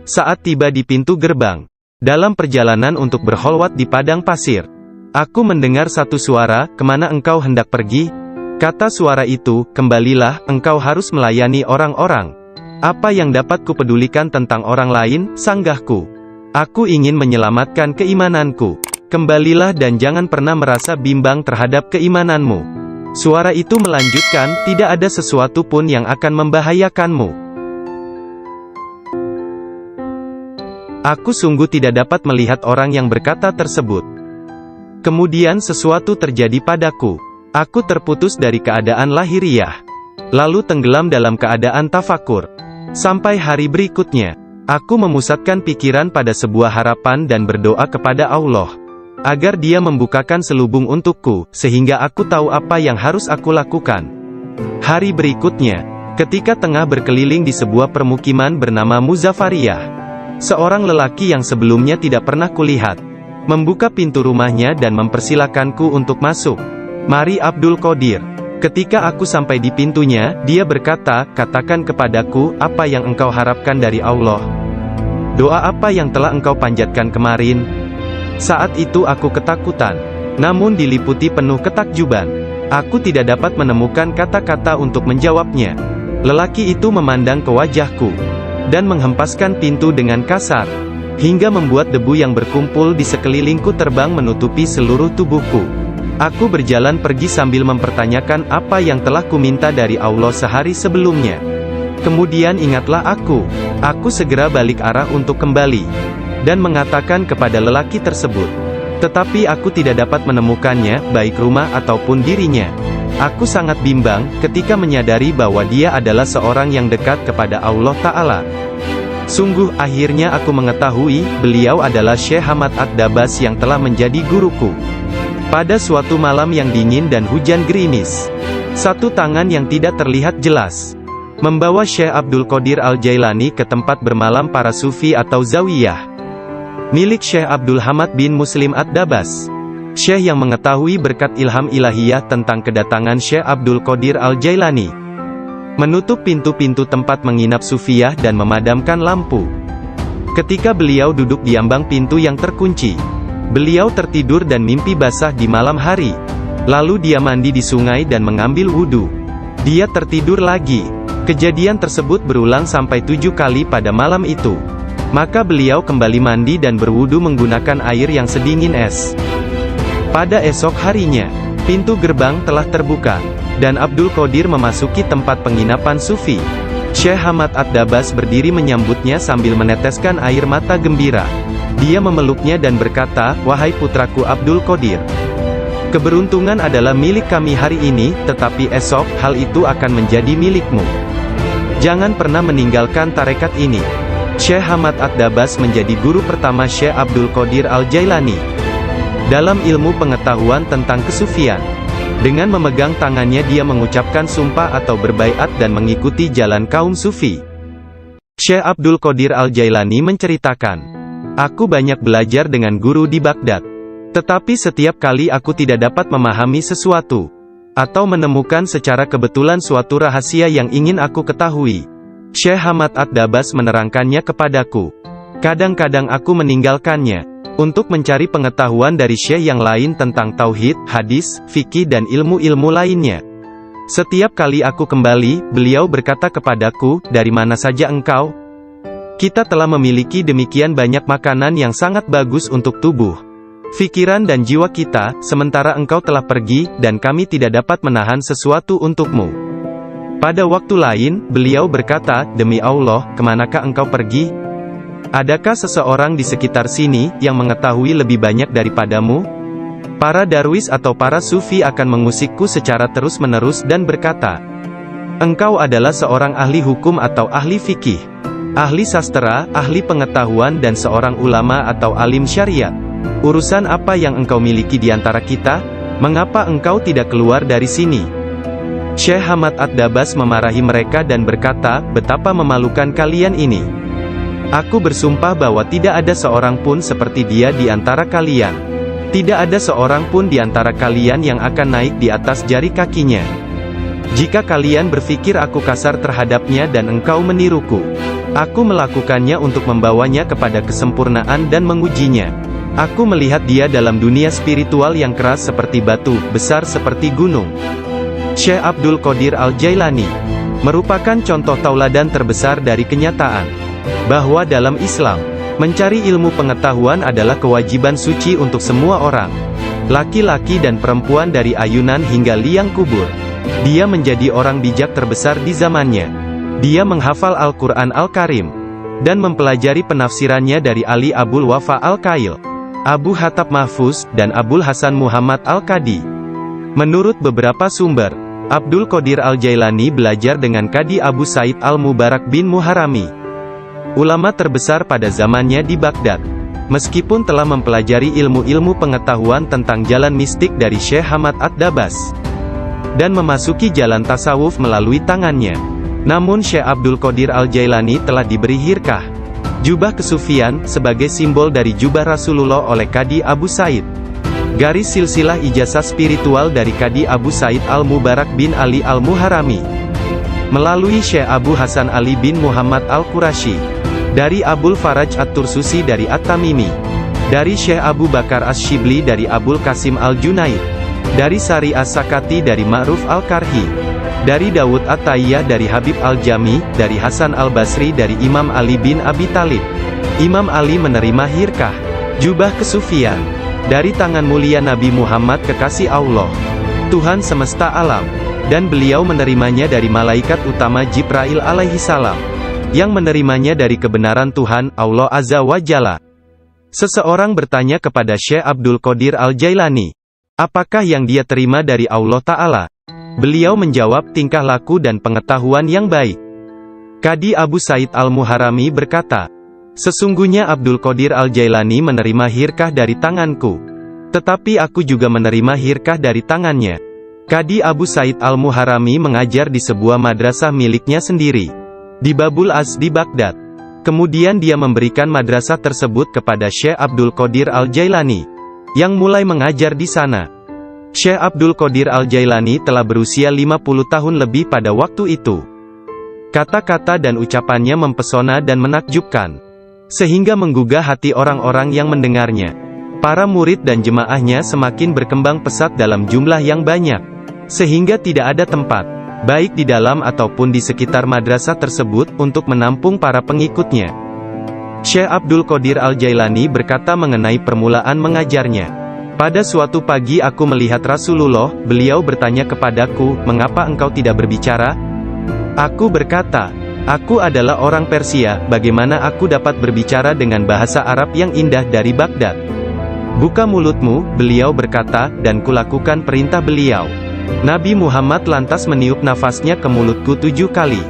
Saat tiba di pintu gerbang, dalam perjalanan untuk berkholwat di padang pasir, aku mendengar satu suara, "Kemana engkau hendak pergi?" Kata suara itu, "Kembalilah, engkau harus melayani orang-orang." "Apa yang dapat kupedulikan tentang orang lain?" sanggahku. "Aku ingin menyelamatkan keimananku. Kembalilah dan jangan pernah merasa bimbang terhadap keimananmu." Suara itu melanjutkan, "Tidak ada sesuatu pun yang akan membahayakanmu." Aku sungguh tidak dapat melihat orang yang berkata tersebut. Kemudian sesuatu terjadi padaku. Aku terputus dari keadaan lahiriah, lalu tenggelam dalam keadaan tafakur. Sampai hari berikutnya, aku memusatkan pikiran pada sebuah harapan dan berdoa kepada Allah, agar Dia membukakan selubung untukku, sehingga aku tahu apa yang harus aku lakukan. Hari berikutnya, ketika tengah berkeliling di sebuah permukiman bernama Muzaffariyah, seorang lelaki yang sebelumnya tidak pernah kulihat, membuka pintu rumahnya dan mempersilakanku untuk masuk. "Mari Abdul Qadir." Ketika aku sampai di pintunya, dia berkata, "Katakan kepadaku, apa yang engkau harapkan dari Allah? Doa apa yang telah engkau panjatkan kemarin?" Saat itu aku ketakutan, namun diliputi penuh ketakjuban. Aku tidak dapat menemukan kata-kata untuk menjawabnya. Lelaki itu memandang ke wajahku, dan menghempaskan pintu dengan kasar, hingga membuat debu yang berkumpul di sekelilingku terbang menutupi seluruh tubuhku. Aku berjalan pergi sambil mempertanyakan apa yang telah kuminta dari Allah sehari sebelumnya. Kemudian ingatlah aku. Aku segera balik arah untuk kembali, dan mengatakan kepada lelaki tersebut, Tetapi aku tidak dapat menemukannya, baik rumah ataupun dirinya. Aku sangat bimbang, ketika menyadari bahwa dia adalah seorang yang dekat kepada Allah Ta'ala. Sungguh, akhirnya aku mengetahui, beliau adalah Syekh Hamad Ad-Dabas yang telah menjadi guruku. Pada suatu malam yang dingin dan hujan gerimis, satu tangan yang tidak terlihat jelas membawa Syekh Abdul Qadir Al-Jailani ke tempat bermalam para sufi atau zawiyah milik Syekh Abdul Hamad bin Muslim Ad-Dabas. Syekh yang mengetahui berkat ilham ilahiyah tentang kedatangan Syekh Abdul Qadir Al-Jailani menutup pintu-pintu tempat menginap sufiyah dan memadamkan lampu. Ketika beliau duduk di ambang pintu yang terkunci, beliau tertidur dan mimpi basah di malam hari. Lalu dia mandi di sungai dan mengambil wudhu. Dia tertidur lagi. Kejadian tersebut berulang sampai 7 kali pada malam itu. Maka beliau kembali mandi dan berwudu menggunakan air yang sedingin es. Pada esok harinya, pintu gerbang telah terbuka, dan Abdul Qadir memasuki tempat penginapan sufi. Syekh Hamad Ad-Dabas berdiri menyambutnya sambil meneteskan air mata gembira. Dia memeluknya dan berkata, "Wahai putraku Abdul Qadir, keberuntungan adalah milik kami hari ini, tetapi esok, hal itu akan menjadi milikmu. Jangan pernah meninggalkan tarekat ini." Syekh Hamad Ad-Dabas menjadi guru pertama Syekh Abdul Qadir Al-Jailani dalam ilmu pengetahuan tentang kesufian. Dengan memegang tangannya dia mengucapkan sumpah atau berbaiat dan mengikuti jalan kaum sufi. Syekh Abdul Qadir Al-Jailani menceritakan, "Aku banyak belajar dengan guru di Baghdad. Tetapi setiap kali aku tidak dapat memahami sesuatu, atau menemukan secara kebetulan suatu rahasia yang ingin aku ketahui, Syekh Hamad Ad-Dabas menerangkannya kepadaku. Kadang-kadang aku meninggalkannya, untuk mencari pengetahuan dari syekh yang lain tentang tauhid, hadis, fikih dan ilmu-ilmu lainnya. Setiap kali aku kembali, beliau berkata kepadaku, 'Dari mana saja engkau?' Kita telah memiliki demikian banyak makanan yang sangat bagus untuk tubuh, pikiran dan jiwa kita, sementara engkau telah pergi, dan kami tidak dapat menahan sesuatu untukmu." Pada waktu lain, beliau berkata, "Demi Allah, kemanakah engkau pergi? Adakah seseorang di sekitar sini, yang mengetahui lebih banyak daripadamu?" Para darwis atau para sufi akan mengusikku secara terus-menerus dan berkata, "Engkau adalah seorang ahli hukum atau ahli fikih, ahli sastra, ahli pengetahuan dan seorang ulama atau alim syariat. Urusan apa yang engkau miliki di antara kita? Mengapa engkau tidak keluar dari sini?" Syekh Hamad Ad-Dabas memarahi mereka dan berkata, "Betapa memalukan kalian ini. Aku bersumpah bahwa tidak ada seorang pun seperti dia di antara kalian. Tidak ada seorang pun di antara kalian yang akan naik di atas jari kakinya. Jika kalian berpikir aku kasar terhadapnya dan engkau meniruku, aku melakukannya untuk membawanya kepada kesempurnaan dan mengujinya. Aku melihat dia dalam dunia spiritual yang keras seperti batu, besar seperti gunung." Syekh Abdul Qadir Al-Jailani merupakan contoh tauladan terbesar dari kenyataan bahwa dalam Islam, mencari ilmu pengetahuan adalah kewajiban suci untuk semua orang, laki-laki dan perempuan dari ayunan hingga liang kubur. Dia menjadi orang bijak terbesar di zamannya. Dia menghafal Al-Quran Al-Karim dan mempelajari penafsirannya dari Ali Abul Wafa Al-Kail, Abu Hatab Mahfuz, dan Abul Hasan Muhammad Al-Qadi. Menurut beberapa sumber, Abdul Qadir Al-Jailani belajar dengan Qadi Abu Said Al-Mubarak bin Muharrami, ulama terbesar pada zamannya di Baghdad. Meskipun telah mempelajari ilmu-ilmu pengetahuan tentang jalan mistik dari Syekh Hamad Ad-Dabas, dan memasuki jalan tasawuf melalui tangannya, namun Syekh Abdul Qadir Al-Jailani telah diberi hirkah, jubah kesufian, sebagai simbol dari jubah Rasulullah oleh Qadi Abu Said. Garis silsilah ijazah spiritual dari Qadi Abu Said Al-Mubarak bin Ali Al-Muharrami, melalui Syekh Abu Hasan Ali bin Muhammad Al-Qurashi, dari Abul Faraj At-Tursusi dari At-Tamimi, dari Syekh Abu Bakar As-Shibli dari Abul Qasim Al-Junaid, dari Sari As-Sakati dari Ma'ruf Al-Karhi, dari Dawud At-Tayyah dari Habib Al-Jami, dari Hasan Al-Basri dari Imam Ali bin Abi Talib. Imam Ali menerima hirkah, jubah kesufian, dari tangan mulia Nabi Muhammad kekasih Allah, Tuhan semesta alam, dan beliau menerimanya dari malaikat utama Jibril alaihi salam, yang menerimanya dari kebenaran Tuhan, Allah Azza wa Jalla. Seseorang bertanya kepada Syekh Abdul Qadir Al-Jailani, apakah yang dia terima dari Allah Ta'ala? Beliau menjawab tingkah laku dan pengetahuan yang baik. Qadi Abu Said Al-Muharrami berkata, sesungguhnya Abdul Qadir Al-Jailani menerima hirkah dari tanganku. Tetapi aku juga menerima hirkah dari tangannya. Qadi Abu Said Al-Muharrami mengajar di sebuah madrasah miliknya sendiri, di Babul Az di Baghdad. Kemudian dia memberikan madrasah tersebut kepada Syekh Abdul Qadir Al-Jailani, yang mulai mengajar di sana. Syekh Abdul Qadir Al-Jailani telah berusia 50 tahun lebih pada waktu itu. Kata-kata dan ucapannya mempesona dan menakjubkan, sehingga menggugah hati orang-orang yang mendengarnya. Para murid dan jemaahnya semakin berkembang pesat dalam jumlah yang banyak, sehingga tidak ada tempat, baik di dalam ataupun di sekitar madrasah tersebut, untuk menampung para pengikutnya. Syekh Abdul Qadir Al-Jailani berkata mengenai permulaan mengajarnya. Pada suatu pagi aku melihat Rasulullah, beliau bertanya kepadaku, mengapa engkau tidak berbicara? Aku berkata, aku adalah orang Persia, bagaimana aku dapat berbicara dengan bahasa Arab yang indah dari Baghdad? Buka mulutmu, beliau berkata, dan kulakukan perintah beliau. Nabi Muhammad lantas meniup nafasnya ke mulutku 7 kali.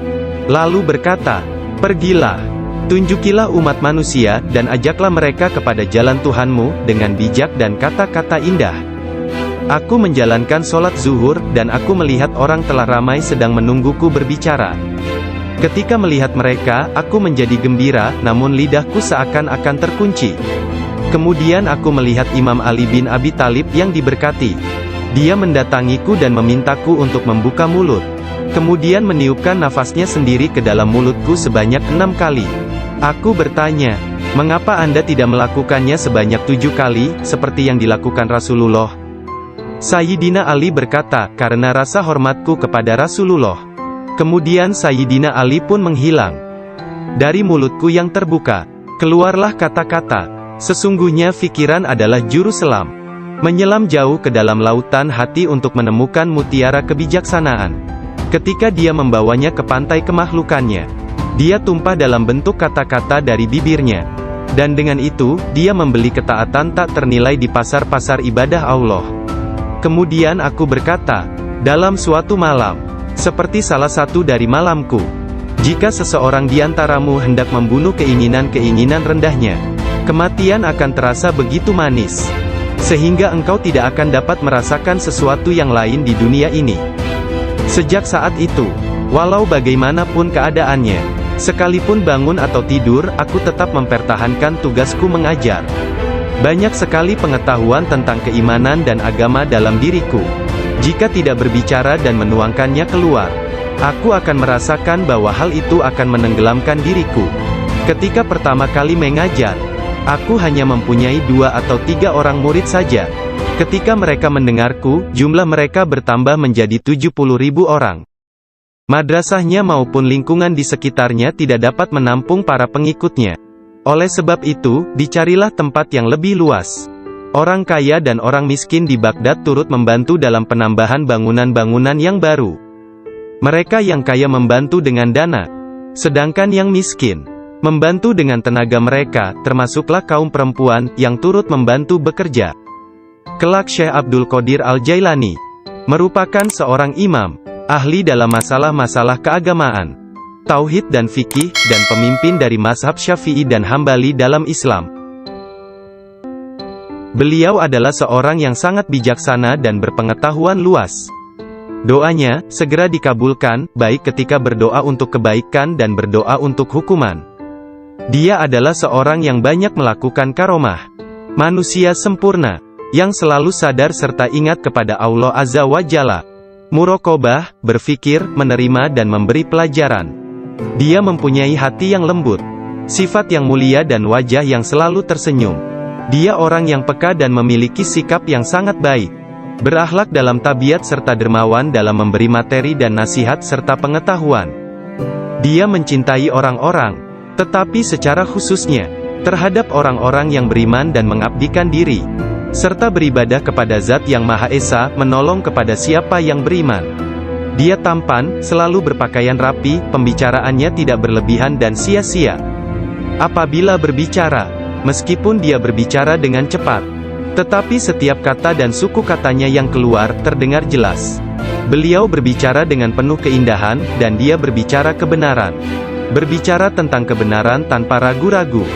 Lalu berkata, pergilah, tunjukilah umat manusia, dan ajaklah mereka kepada jalan Tuhanmu, dengan bijak dan kata-kata indah. Aku menjalankan sholat zuhur, dan aku melihat orang telah ramai sedang menungguku berbicara. Ketika melihat mereka, aku menjadi gembira, namun lidahku seakan-akan terkunci. Kemudian aku melihat Imam Ali bin Abi Thalib yang diberkati. Dia mendatangiku dan memintaku untuk membuka mulut. Kemudian meniupkan nafasnya sendiri ke dalam mulutku sebanyak 6 kali. Aku bertanya, mengapa Anda tidak melakukannya sebanyak 7 kali, seperti yang dilakukan Rasulullah? Sayyidina Ali berkata, karena rasa hormatku kepada Rasulullah. Kemudian Sayyidina Ali pun menghilang. Dari mulutku yang terbuka, keluarlah kata-kata, sesungguhnya fikiran adalah juru selam. Menyelam jauh ke dalam lautan hati untuk menemukan mutiara kebijaksanaan. Ketika dia membawanya ke pantai kemakhlukannya, dia tumpah dalam bentuk kata-kata dari bibirnya. Dan dengan itu, dia membeli ketaatan tak ternilai di pasar-pasar ibadah Allah. Kemudian aku berkata, dalam suatu malam, seperti salah satu dari malamku, jika seseorang di antaramu hendak membunuh keinginan-keinginan rendahnya, kematian akan terasa begitu manis, sehingga engkau tidak akan dapat merasakan sesuatu yang lain di dunia ini. Sejak saat itu, walau bagaimanapun keadaannya, sekalipun bangun atau tidur, aku tetap mempertahankan tugasku mengajar. Banyak sekali pengetahuan tentang keimanan dan agama dalam diriku. Jika tidak berbicara dan menuangkannya keluar, aku akan merasakan bahwa hal itu akan menenggelamkan diriku. Ketika pertama kali mengajar, aku hanya mempunyai 2 atau 3 orang murid saja. Ketika mereka mendengarku, jumlah mereka bertambah menjadi 70.000 orang. Madrasahnya maupun lingkungan di sekitarnya tidak dapat menampung para pengikutnya. Oleh sebab itu, dicarilah tempat yang lebih luas. Orang kaya dan orang miskin di Baghdad turut membantu dalam penambahan bangunan-bangunan yang baru. Mereka yang kaya membantu dengan dana, sedangkan yang miskin membantu dengan tenaga mereka, termasuklah kaum perempuan, yang turut membantu bekerja. Kelak Syekh Abdul Qadir Al-Jailani merupakan seorang imam, ahli dalam masalah-masalah keagamaan, tauhid dan fikih, dan pemimpin dari mazhab Syafi'i dan Hambali dalam Islam. Beliau adalah seorang yang sangat bijaksana dan berpengetahuan luas. Doanya segera dikabulkan, baik ketika berdoa untuk kebaikan dan berdoa untuk hukuman. Dia adalah seorang yang banyak melakukan karomah. Manusia sempurna, yang selalu sadar serta ingat kepada Allah Azza wa Jalla. Muraqabah, berfikir, menerima dan memberi pelajaran. Dia mempunyai hati yang lembut, sifat yang mulia dan wajah yang selalu tersenyum. Dia orang yang peka dan memiliki sikap yang sangat baik. Berakhlak dalam tabiat serta dermawan dalam memberi materi dan nasihat serta pengetahuan. Dia mencintai orang-orang, tetapi secara khususnya, terhadap orang-orang yang beriman dan mengabdikan diri, serta beribadah kepada Zat yang Maha Esa, menolong kepada siapa yang beriman. Dia tampan, selalu berpakaian rapi, pembicaraannya tidak berlebihan dan sia-sia. Apabila berbicara, meskipun dia berbicara dengan cepat. Tetapi setiap kata dan suku katanya yang keluar, terdengar jelas. Beliau berbicara dengan penuh keindahan, dan dia berbicara kebenaran. Berbicara tentang kebenaran tanpa ragu-ragu.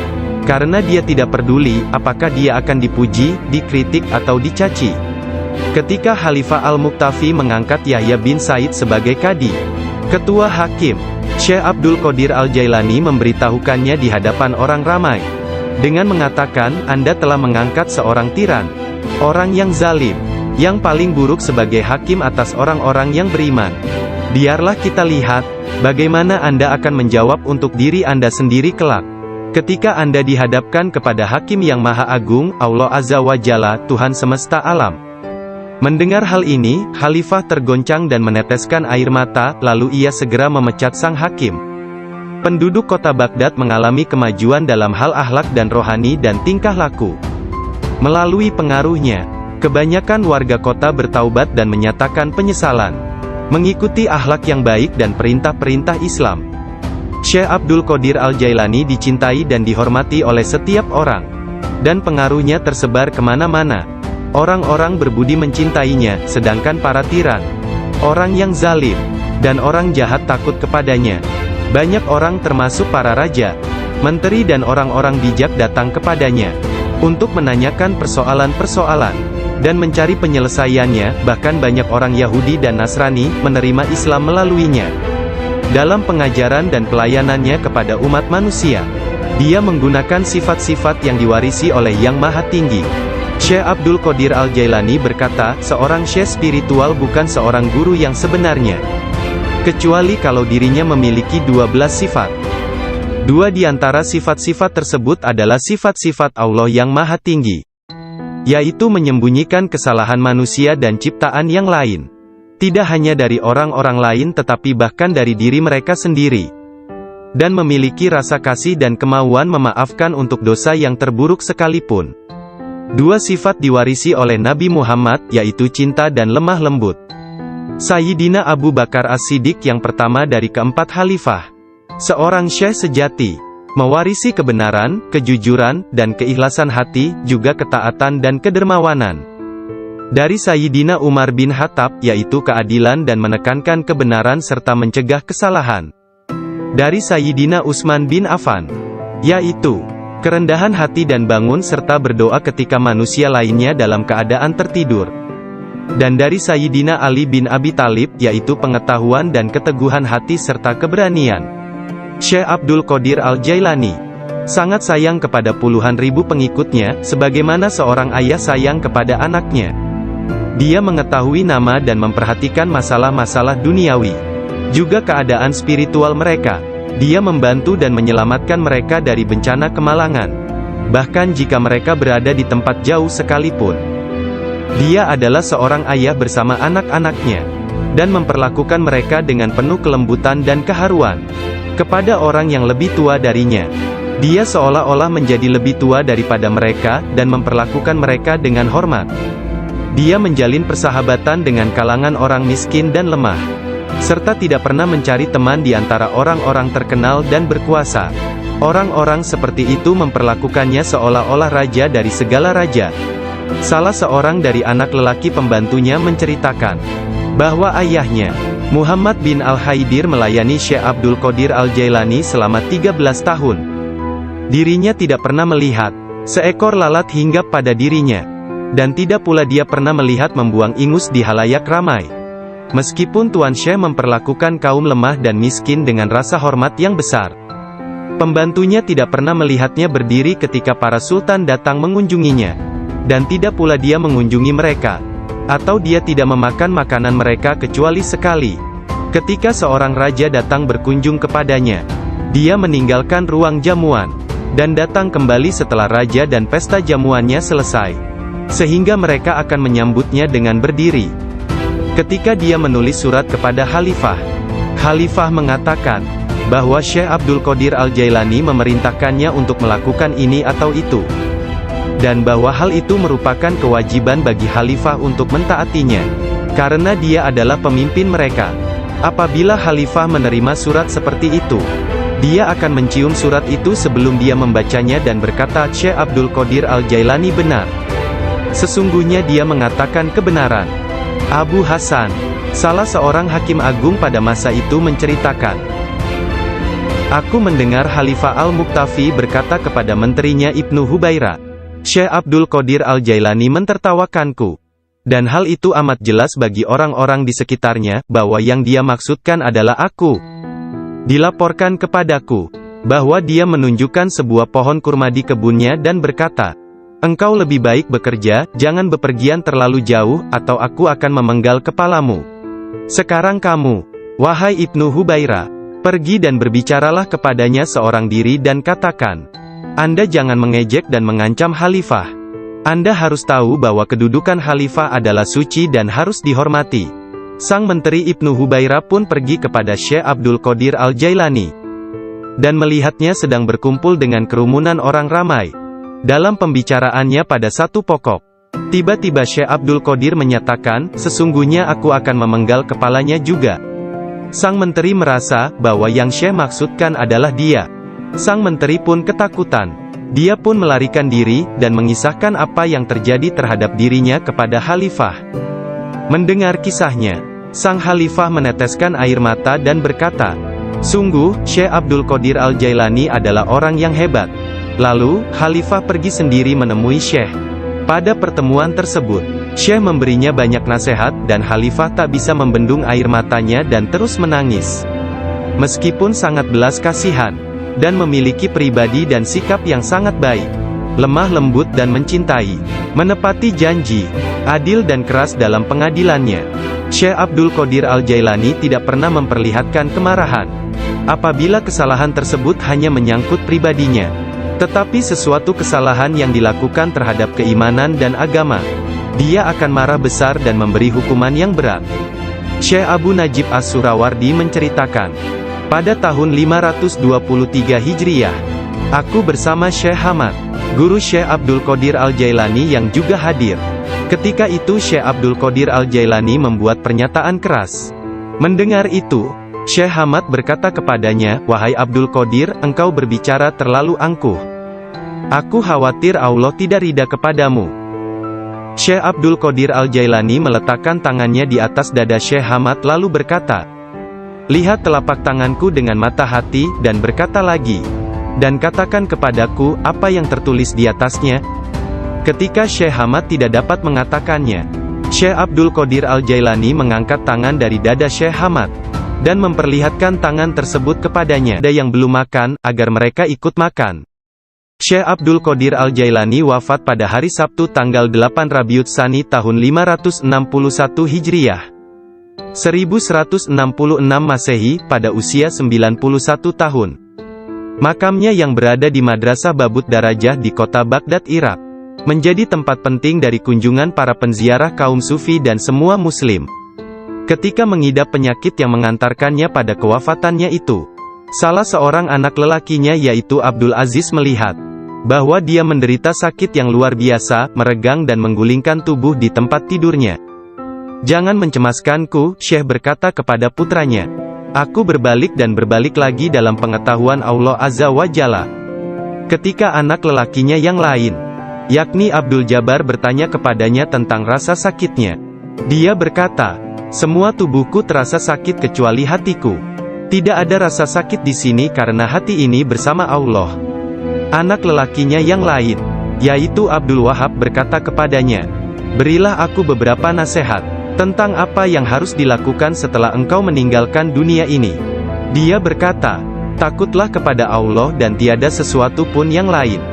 Karena dia tidak peduli, apakah dia akan dipuji, dikritik atau dicaci. Ketika Khalifah Al-Muqtafi mengangkat Yahya bin Said sebagai Qadi, Ketua Hakim, Syekh Abdul Qadir Al-Jailani memberitahukannya di hadapan orang ramai. Dengan mengatakan, Anda telah mengangkat seorang tiran, orang yang zalim, yang paling buruk sebagai hakim atas orang-orang yang beriman. Biarlah kita lihat, bagaimana Anda akan menjawab untuk diri Anda sendiri kelak. Ketika Anda dihadapkan kepada Hakim yang Maha Agung, Allah Azza wa Jalla, Tuhan semesta alam. Mendengar hal ini, Khalifah tergoncang dan meneteskan air mata, lalu ia segera memecat sang hakim. Penduduk kota Baghdad mengalami kemajuan dalam hal akhlak dan rohani dan tingkah laku. Melalui pengaruhnya, kebanyakan warga kota bertaubat dan menyatakan penyesalan, mengikuti akhlak yang baik dan perintah-perintah Islam. Syekh Abdul Qadir Al-Jailani dicintai dan dihormati oleh setiap orang, dan pengaruhnya tersebar kemana-mana. Orang-orang berbudi mencintainya, sedangkan para tiran, orang yang zalim, dan orang jahat takut kepadanya. Banyak orang termasuk para raja, menteri dan orang-orang bijak datang kepadanya, untuk menanyakan persoalan-persoalan, dan mencari penyelesaiannya. Bahkan banyak orang Yahudi dan Nasrani, menerima Islam melaluinya. Dalam pengajaran dan pelayanannya kepada umat manusia, dia menggunakan sifat-sifat yang diwarisi oleh Yang Maha Tinggi. Syekh Abdul Qadir Al-Jailani berkata, seorang syekh spiritual bukan seorang guru yang sebenarnya, kecuali kalau dirinya memiliki 12 sifat. Dua di antara sifat-sifat tersebut adalah sifat-sifat Allah yang Maha Tinggi, yaitu menyembunyikan kesalahan manusia dan ciptaan yang lain. Tidak hanya dari orang-orang lain tetapi bahkan dari diri mereka sendiri. Dan memiliki rasa kasih dan kemauan memaafkan untuk dosa yang terburuk sekalipun. Dua sifat diwarisi oleh Nabi Muhammad, yaitu cinta dan lemah lembut. Sayyidina Abu Bakar As-Siddiq yang pertama dari keempat khalifah, seorang syekh sejati, mewarisi kebenaran, kejujuran, dan keikhlasan hati, juga ketaatan dan kedermawanan. Dari Sayyidina Umar bin Khattab, yaitu keadilan dan menekankan kebenaran serta mencegah kesalahan. Dari Sayyidina Utsman bin Affan, yaitu kerendahan hati dan bangun serta berdoa ketika manusia lainnya dalam keadaan tertidur. Dan dari Sayyidina Ali bin Abi Thalib, yaitu pengetahuan dan keteguhan hati serta keberanian. Syekh Abdul Qadir Al-Jailani sangat sayang kepada puluhan ribu pengikutnya, sebagaimana seorang ayah sayang kepada anaknya. Dia mengetahui nama dan memperhatikan masalah-masalah duniawi, juga keadaan spiritual mereka. Dia membantu dan menyelamatkan mereka dari bencana kemalangan, bahkan jika mereka berada di tempat jauh sekalipun. Dia adalah seorang ayah bersama anak-anaknya, dan memperlakukan mereka dengan penuh kelembutan dan keharuan. Kepada orang yang lebih tua darinya, dia seolah-olah menjadi lebih tua daripada mereka, dan memperlakukan mereka dengan hormat. Dia menjalin persahabatan dengan kalangan orang miskin dan lemah, serta tidak pernah mencari teman di antara orang-orang terkenal dan berkuasa. Orang-orang seperti itu memperlakukannya seolah-olah raja dari segala raja. Salah seorang dari anak lelaki pembantunya menceritakan bahwa ayahnya, Muhammad bin Al-Haidir, melayani Syekh Abdul Qadir Al-Jailani selama 13 tahun. Dirinya tidak pernah melihat seekor lalat hinggap pada dirinya, dan tidak pula dia pernah melihat membuang ingus di halayak ramai. Meskipun Tuan Syekh memperlakukan kaum lemah dan miskin dengan rasa hormat yang besar, pembantunya tidak pernah melihatnya berdiri ketika para sultan datang mengunjunginya, dan tidak pula dia mengunjungi mereka, atau dia tidak memakan makanan mereka kecuali sekali. Ketika seorang raja datang berkunjung kepadanya, dia meninggalkan ruang jamuan, dan datang kembali setelah raja dan pesta jamuannya selesai, sehingga mereka akan menyambutnya dengan berdiri. Ketika dia menulis surat kepada Khalifah, Khalifah mengatakan bahwa Syekh Abdul Qadir Al-Jailani memerintahkannya untuk melakukan ini atau itu, dan bahwa hal itu merupakan kewajiban bagi Khalifah untuk mentaatinya, karena dia adalah pemimpin mereka. Apabila Khalifah menerima surat seperti itu, Dia akan mencium surat itu sebelum dia membacanya dan berkata, Syekh Abdul Qadir Al-Jailani benar. Sesungguhnya dia mengatakan kebenaran. Abu Hasan, salah seorang hakim agung pada masa itu menceritakan, aku mendengar Khalifah Al-Muqtafi berkata kepada menterinya Ibnu Hubairah, Syekh Abdul Qadir Al-Jailani mentertawakanku. Dan hal itu amat jelas bagi orang-orang di sekitarnya, bahwa yang dia maksudkan adalah aku. Dilaporkan kepadaku, bahwa dia menunjukkan sebuah pohon kurma di kebunnya dan berkata, engkau lebih baik bekerja, jangan bepergian terlalu jauh, atau aku akan memenggal kepalamu. Sekarang kamu, wahai Ibnu Hubairah, pergi dan berbicaralah kepadanya seorang diri dan katakan, Anda jangan mengejek dan mengancam Khalifah. Anda harus tahu bahwa kedudukan Khalifah adalah suci dan harus dihormati. Sang menteri Ibnu Hubairah pun pergi kepada Syekh Abdul Qadir Al-Jailani, dan melihatnya sedang berkumpul dengan kerumunan orang ramai. Dalam pembicaraannya pada satu pokok, tiba-tiba Syekh Abdul Qadir menyatakan, sesungguhnya aku akan memenggal kepalanya juga. Sang menteri merasa bahwa yang Syekh maksudkan adalah dia. Sang menteri pun ketakutan. Dia pun melarikan diri, dan mengisahkan apa yang terjadi terhadap dirinya kepada Khalifah. Mendengar kisahnya, sang Khalifah meneteskan air mata dan berkata, sungguh, Syekh Abdul Qadir Al-Jailani adalah orang yang hebat. Lalu, Khalifah pergi sendiri menemui Syekh. Pada pertemuan tersebut, Syekh memberinya banyak nasihat, dan Khalifah tak bisa membendung air matanya dan terus menangis. Meskipun sangat belas kasihan, dan memiliki pribadi dan sikap yang sangat baik, lemah lembut dan mencintai, menepati janji, adil dan keras dalam pengadilannya, Syekh Abdul Qadir Al-Jailani tidak pernah memperlihatkan kemarahan. Apabila kesalahan tersebut hanya menyangkut pribadinya, tetapi sesuatu kesalahan yang dilakukan terhadap keimanan dan agama, dia akan marah besar dan memberi hukuman yang berat. Syekh Abu Najib As-Surawardi menceritakan, pada tahun 523 Hijriah, aku bersama Syekh Hamad, guru Syekh Abdul Qadir Al-Jailani yang juga hadir. Ketika itu Syekh Abdul Qadir Al-Jailani membuat pernyataan keras. Mendengar itu, Syekh Hamad berkata kepadanya, wahai Abdul Qadir, engkau berbicara terlalu angkuh. Aku khawatir Allah tidak ridha kepadamu. Syekh Abdul Qadir Al-Jailani meletakkan tangannya di atas dada Syekh Hamad lalu berkata, lihat telapak tanganku dengan mata hati, dan berkata lagi, dan katakan kepadaku, apa yang tertulis di atasnya? Ketika Syekh Hamad tidak dapat mengatakannya, Syekh Abdul Qadir Al-Jailani mengangkat tangan dari dada Syekh Hamad, dan memperlihatkan tangan tersebut kepadanya, ada yang belum makan, agar mereka ikut makan. Syekh Abdul Qadir Al-Jailani wafat pada hari Sabtu tanggal 8 Rabiul Tsani tahun 561 Hijriah. 1166 Masehi, pada usia 91 tahun. Makamnya yang berada di Madrasah Babut Darajah di kota Baghdad, Irak, menjadi tempat penting dari kunjungan para penziarah kaum sufi dan semua muslim. Ketika mengidap penyakit yang mengantarkannya pada kewafatannya itu, salah seorang anak lelakinya yaitu Abdul Aziz melihat bahwa dia menderita sakit yang luar biasa, meregang dan menggulingkan tubuh di tempat tidurnya. Jangan mencemaskanku, Syekh berkata kepada putranya. Aku berbalik dan berbalik lagi dalam pengetahuan Allah Azza wa Jalla. Ketika anak lelakinya yang lain, yakni Abdul Jabbar bertanya kepadanya tentang rasa sakitnya, dia berkata, semua tubuhku terasa sakit kecuali hatiku. Tidak ada rasa sakit di sini karena hati ini bersama Allah. Anak lelakinya yang lain, yaitu Abdul Wahab berkata kepadanya, berilah aku beberapa nasihat tentang apa yang harus dilakukan setelah engkau meninggalkan dunia ini. Dia berkata, takutlah kepada Allah dan tiada sesuatu pun yang lain.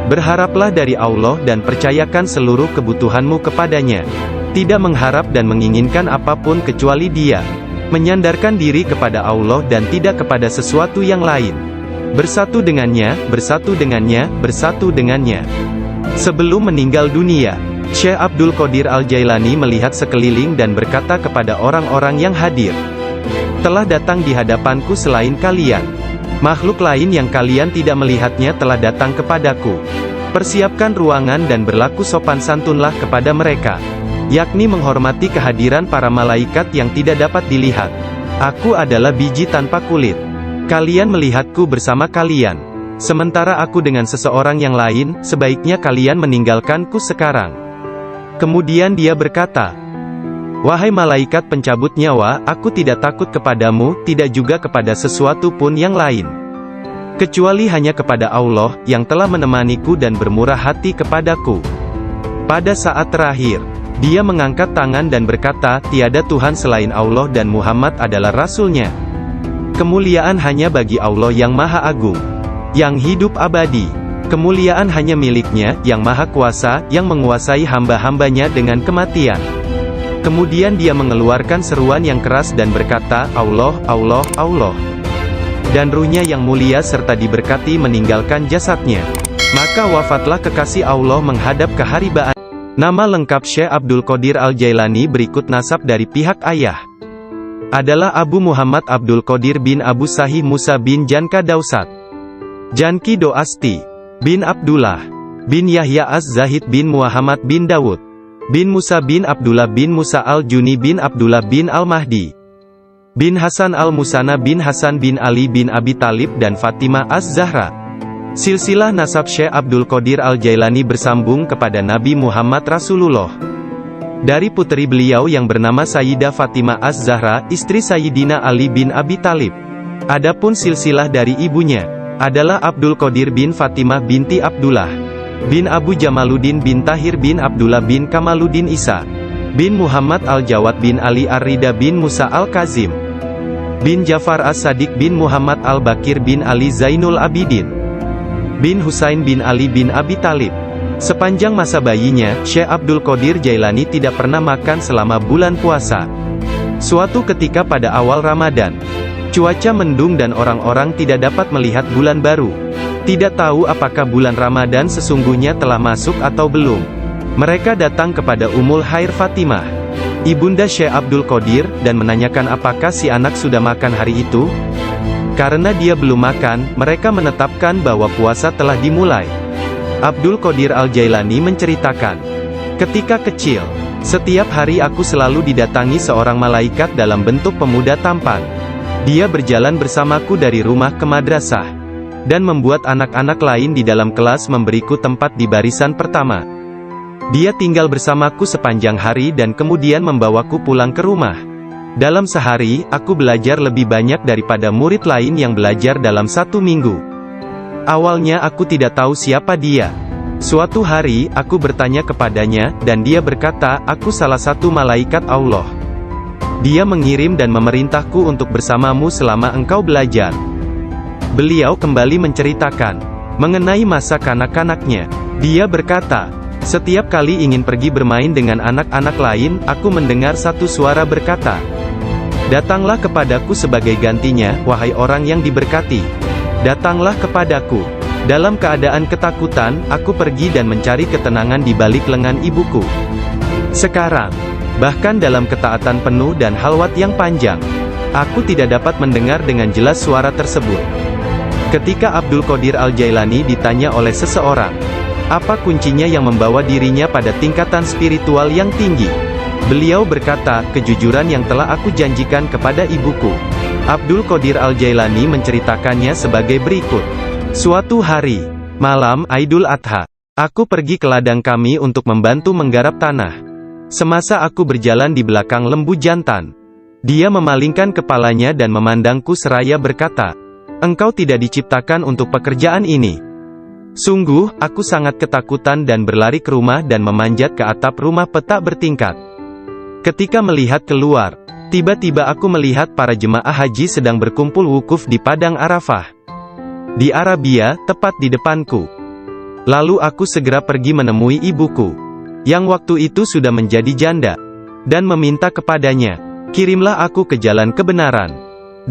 Berharaplah dari Allah dan percayakan seluruh kebutuhanmu kepadanya. Tidak mengharap dan menginginkan apapun kecuali Dia. Menyandarkan diri kepada Allah dan tidak kepada sesuatu yang lain. Bersatu dengannya, bersatu dengannya, bersatu dengannya. Sebelum meninggal dunia, Syekh Abdul Qadir Al-Jailani melihat sekeliling dan berkata kepada orang-orang yang hadir, telah datang di hadapanku selain kalian. Makhluk lain yang kalian tidak melihatnya telah datang kepadaku. Persiapkan ruangan dan berlaku sopan santunlah kepada mereka, yakni menghormati kehadiran para malaikat yang tidak dapat dilihat. Aku adalah biji tanpa kulit. Kalian melihatku bersama kalian. Sementara aku dengan seseorang yang lain, sebaiknya kalian meninggalkanku sekarang. Kemudian dia berkata, wahai malaikat pencabut nyawa, aku tidak takut kepadamu, tidak juga kepada sesuatu pun yang lain. Kecuali hanya kepada Allah, yang telah menemaniku dan bermurah hati kepadaku. Pada saat terakhir, dia mengangkat tangan dan berkata, tiada Tuhan selain Allah dan Muhammad adalah Rasul-Nya. Kemuliaan hanya bagi Allah yang Maha Agung, yang hidup abadi. Kemuliaan hanya milik-Nya, yang Maha Kuasa, yang menguasai hamba-hambanya dengan kematian. Kemudian dia mengeluarkan seruan yang keras dan berkata, Allah, Allah, Allah. Dan ruhnya yang mulia serta diberkati meninggalkan jasadnya. Maka wafatlah kekasih Allah menghadap keharibaan. Nama lengkap Syekh Abdul Qadir Al-Jailani berikut nasab dari pihak ayah. Adalah Abu Muhammad Abdul Qadir bin Abu Sahih Musa bin Janka Dausat, Janki Doasti, bin Abdullah, bin Yahya Az-Zahid bin Muhammad bin Dawud, bin Musa bin Abdullah bin Musa Al-Juni bin Abdullah bin Al-Mahdi, bin Hasan Al-Musana bin Hasan bin Ali bin Abi Talib dan Fatimah Az-Zahra. Silsilah nasab Syekh Abdul Qadir Al-Jailani bersambung kepada Nabi Muhammad Rasulullah. Dari putri beliau yang bernama Sayyidah Fatimah Az-Zahra, istri Sayyidina Ali bin Abi Talib. Adapun silsilah dari ibunya adalah Abdul Qadir bin Fatimah binti Abdullah, bin Abu Jamaluddin bin Tahir bin Abdullah bin Kamaluddin Isa, bin Muhammad Al-Jawad bin Ali Ar-Rida bin Musa Al-Kazim, bin Jafar As-Sadiq bin Muhammad Al-Bakir bin Ali Zainul Abidin, bin Husain bin Ali bin Abi Talib. Sepanjang masa bayinya, Syekh Abdul Qadir Jailani tidak pernah makan selama bulan puasa. Suatu ketika pada awal Ramadan, cuaca mendung dan orang-orang tidak dapat melihat bulan baru. Tidak tahu apakah bulan Ramadan sesungguhnya telah masuk atau belum. Mereka datang kepada Ummul Khair Fatimah, ibunda Syekh Abdul Qadir, dan menanyakan apakah si anak sudah makan hari itu. Karena dia belum makan, mereka menetapkan bahwa puasa telah dimulai. Abdul Qadir Al-Jailani menceritakan, ketika kecil, setiap hari aku selalu didatangi seorang malaikat dalam bentuk pemuda tampan. Dia berjalan bersamaku dari rumah ke madrasah, dan membuat anak-anak lain di dalam kelas memberiku tempat di barisan pertama. Dia tinggal bersamaku sepanjang hari dan kemudian membawaku pulang ke rumah. Dalam sehari, aku belajar lebih banyak daripada murid lain yang belajar dalam satu minggu. Awalnya aku tidak tahu siapa dia. Suatu hari, aku bertanya kepadanya, dan dia berkata, aku salah satu malaikat Allah. Dia mengirim dan memerintahku untuk bersamamu selama engkau belajar. Beliau kembali menceritakan mengenai masa kanak-kanaknya. Dia berkata, setiap kali ingin pergi bermain dengan anak-anak lain, aku mendengar satu suara berkata, datanglah kepadaku sebagai gantinya, wahai orang yang diberkati. Datanglah kepadaku. Dalam keadaan ketakutan, aku pergi dan mencari ketenangan di balik lengan ibuku. Sekarang, bahkan dalam ketaatan penuh dan halwat yang panjang, aku tidak dapat mendengar dengan jelas suara tersebut. Ketika Abdul Qadir Al-Jailani ditanya oleh seseorang, apa kuncinya yang membawa dirinya pada tingkatan spiritual yang tinggi? Beliau berkata, kejujuran yang telah aku janjikan kepada ibuku. Abdul Qadir Al-Jailani menceritakannya sebagai berikut. Suatu hari, malam Idul Adha, aku pergi ke ladang kami untuk membantu menggarap tanah. Semasa aku berjalan di belakang lembu jantan, dia memalingkan kepalanya dan memandangku seraya berkata, engkau tidak diciptakan untuk pekerjaan ini. Sungguh, aku sangat ketakutan dan berlari ke rumah dan memanjat ke atap rumah petak bertingkat. Ketika melihat keluar, tiba-tiba aku melihat para jemaah haji sedang berkumpul wukuf di Padang Arafah, di Arabia, tepat di depanku. Lalu aku segera pergi menemui ibuku, yang waktu itu sudah menjadi janda, dan meminta kepadanya, kirimlah aku ke jalan kebenaran,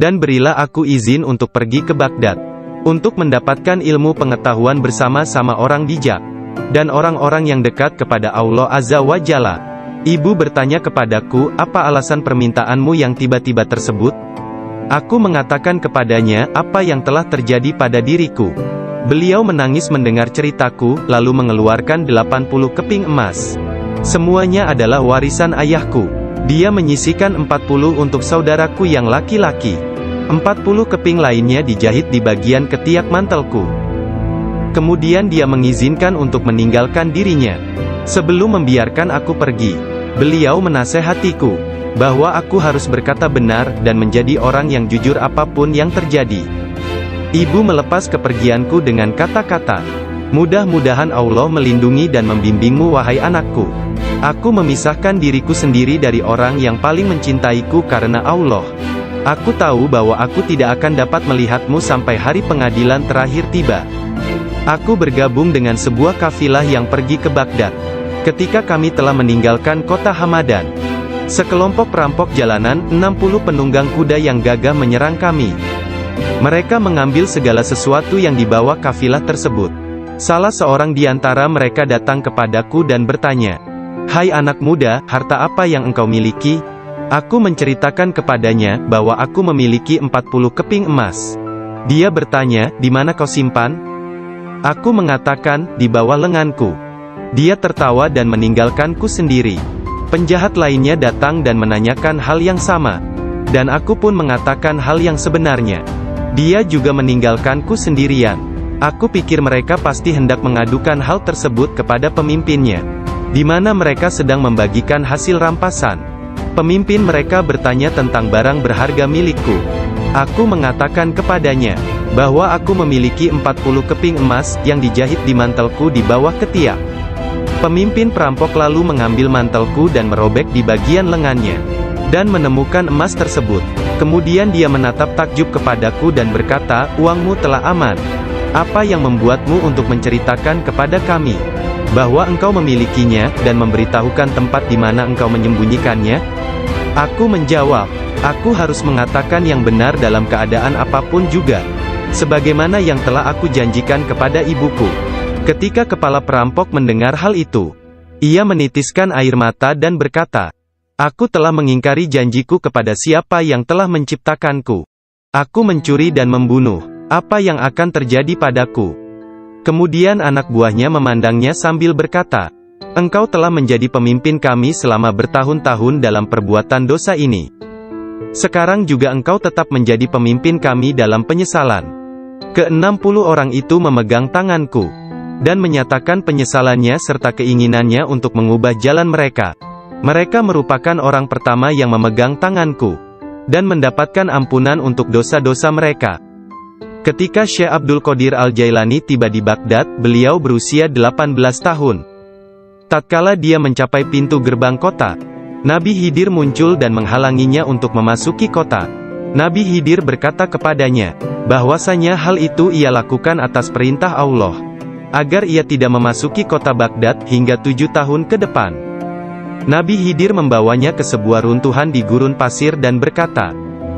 dan berilah aku izin untuk pergi ke Baghdad, untuk mendapatkan ilmu pengetahuan bersama-sama orang bijak, dan orang-orang yang dekat kepada Allah Azza wa Jalla. Ibu bertanya kepadaku, apa alasan permintaanmu yang tiba-tiba tersebut? Aku mengatakan kepadanya, apa yang telah terjadi pada diriku. Beliau menangis mendengar ceritaku, lalu mengeluarkan 80 keping emas. Semuanya adalah warisan ayahku. Dia menyisihkan 40 untuk saudaraku yang laki-laki. 40 keping lainnya dijahit di bagian ketiak mantelku. Kemudian dia mengizinkan untuk meninggalkan dirinya. Sebelum membiarkan aku pergi, beliau menasehatiku bahwa aku harus berkata benar dan menjadi orang yang jujur apapun yang terjadi. Ibu melepas kepergianku dengan kata-kata, "Mudah-mudahan Allah melindungi dan membimbingmu wahai anakku. Aku memisahkan diriku sendiri dari orang yang paling mencintaiku karena Allah. Aku tahu bahwa aku tidak akan dapat melihatmu sampai hari pengadilan terakhir tiba." Aku bergabung dengan sebuah kafilah yang pergi ke Baghdad. Ketika kami telah meninggalkan kota Hamadan, sekelompok perampok jalanan, 60 penunggang kuda yang gagah menyerang kami. Mereka mengambil segala sesuatu yang dibawa kafilah tersebut. Salah seorang di antara mereka datang kepadaku dan bertanya, "Hai anak muda, harta apa yang engkau miliki?" Aku menceritakan kepadanya bahwa aku memiliki 40 keping emas. Dia bertanya, "Di mana kau simpan?" Aku mengatakan, "Di bawah lenganku." Dia tertawa dan meninggalkanku sendiri. Penjahat lainnya datang dan menanyakan hal yang sama. Dan aku pun mengatakan hal yang sebenarnya. Dia juga meninggalkanku sendirian. Aku pikir mereka pasti hendak mengadukan hal tersebut kepada pemimpinnya, di mana mereka sedang membagikan hasil rampasan. Pemimpin mereka bertanya tentang barang berharga milikku. Aku mengatakan kepadanya bahwa aku memiliki 40 keping emas yang dijahit di mantelku di bawah ketiak. Pemimpin perampok lalu mengambil mantelku dan merobek di bagian lengannya, dan menemukan emas tersebut. Kemudian dia menatap takjub kepadaku dan berkata, "Uangmu telah aman. Apa yang membuatmu untuk menceritakan kepada kami bahwa engkau memilikinya, dan memberitahukan tempat di mana engkau menyembunyikannya?" Aku menjawab, "Aku harus mengatakan yang benar dalam keadaan apapun juga, sebagaimana yang telah aku janjikan kepada ibuku." Ketika kepala perampok mendengar hal itu, ia menitiskan air mata dan berkata, "Aku telah mengingkari janjiku kepada siapa yang telah menciptakanku. Aku mencuri dan membunuh. Apa yang akan terjadi padaku?" Kemudian anak buahnya memandangnya sambil berkata, "Engkau telah menjadi pemimpin kami selama bertahun-tahun dalam perbuatan dosa ini. Sekarang juga engkau tetap menjadi pemimpin kami dalam penyesalan." Ke-60 orang itu memegang tanganku, dan menyatakan penyesalannya serta keinginannya untuk mengubah jalan mereka. Mereka merupakan orang pertama yang memegang tanganku, dan mendapatkan ampunan untuk dosa-dosa mereka. Ketika Syekh Abdul Qadir Al-Jailani tiba di Baghdad, beliau berusia 18 tahun. Tatkala dia mencapai pintu gerbang kota, Nabi Khidir muncul dan menghalanginya untuk memasuki kota. Nabi Khidir berkata kepadanya, bahwasanya hal itu ia lakukan atas perintah Allah, agar ia tidak memasuki kota Baghdad hingga 7 tahun ke depan. Nabi Khidir membawanya ke sebuah runtuhan di gurun pasir dan berkata,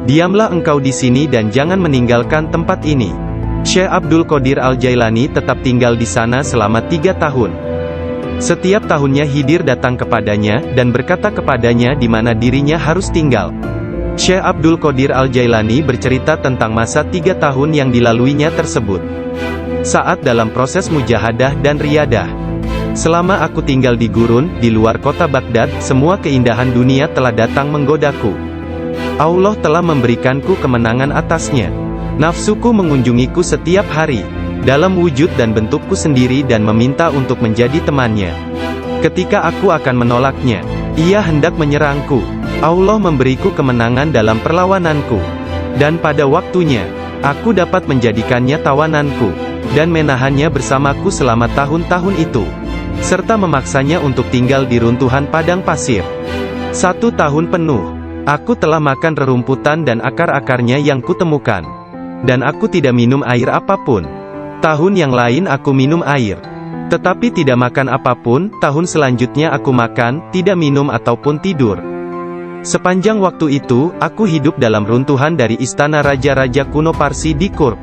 "Diamlah engkau di sini dan jangan meninggalkan tempat ini." Syekh Abdul Qadir Al-Jailani tetap tinggal di sana selama 3 tahun. Setiap tahunnya Khidir datang kepadanya, dan berkata kepadanya di mana dirinya harus tinggal. Syekh Abdul Qadir Al-Jailani bercerita tentang masa 3 tahun yang dilaluinya tersebut. Saat dalam proses mujahadah dan riyadah. "Selama aku tinggal di gurun, di luar kota Baghdad, semua keindahan dunia telah datang menggodaku. Allah telah memberikanku kemenangan atasnya. Nafsuku mengunjungiku setiap hari, dalam wujud dan bentukku sendiri dan meminta untuk menjadi temannya. Ketika aku akan menolaknya, ia hendak menyerangku. Allah memberiku kemenangan dalam perlawananku. Dan pada waktunya, aku dapat menjadikannya tawananku, dan menahannya bersamaku selama tahun-tahun itu, serta memaksanya untuk tinggal di runtuhan padang pasir. 1 tahun penuh, aku telah makan rerumputan dan akar-akarnya yang kutemukan. Dan aku tidak minum air apapun. Tahun yang lain aku minum air, tetapi tidak makan apapun. Tahun selanjutnya aku makan, tidak minum ataupun tidur. Sepanjang waktu itu, aku hidup dalam runtuhan dari istana raja-raja kuno Parsi di Kurb.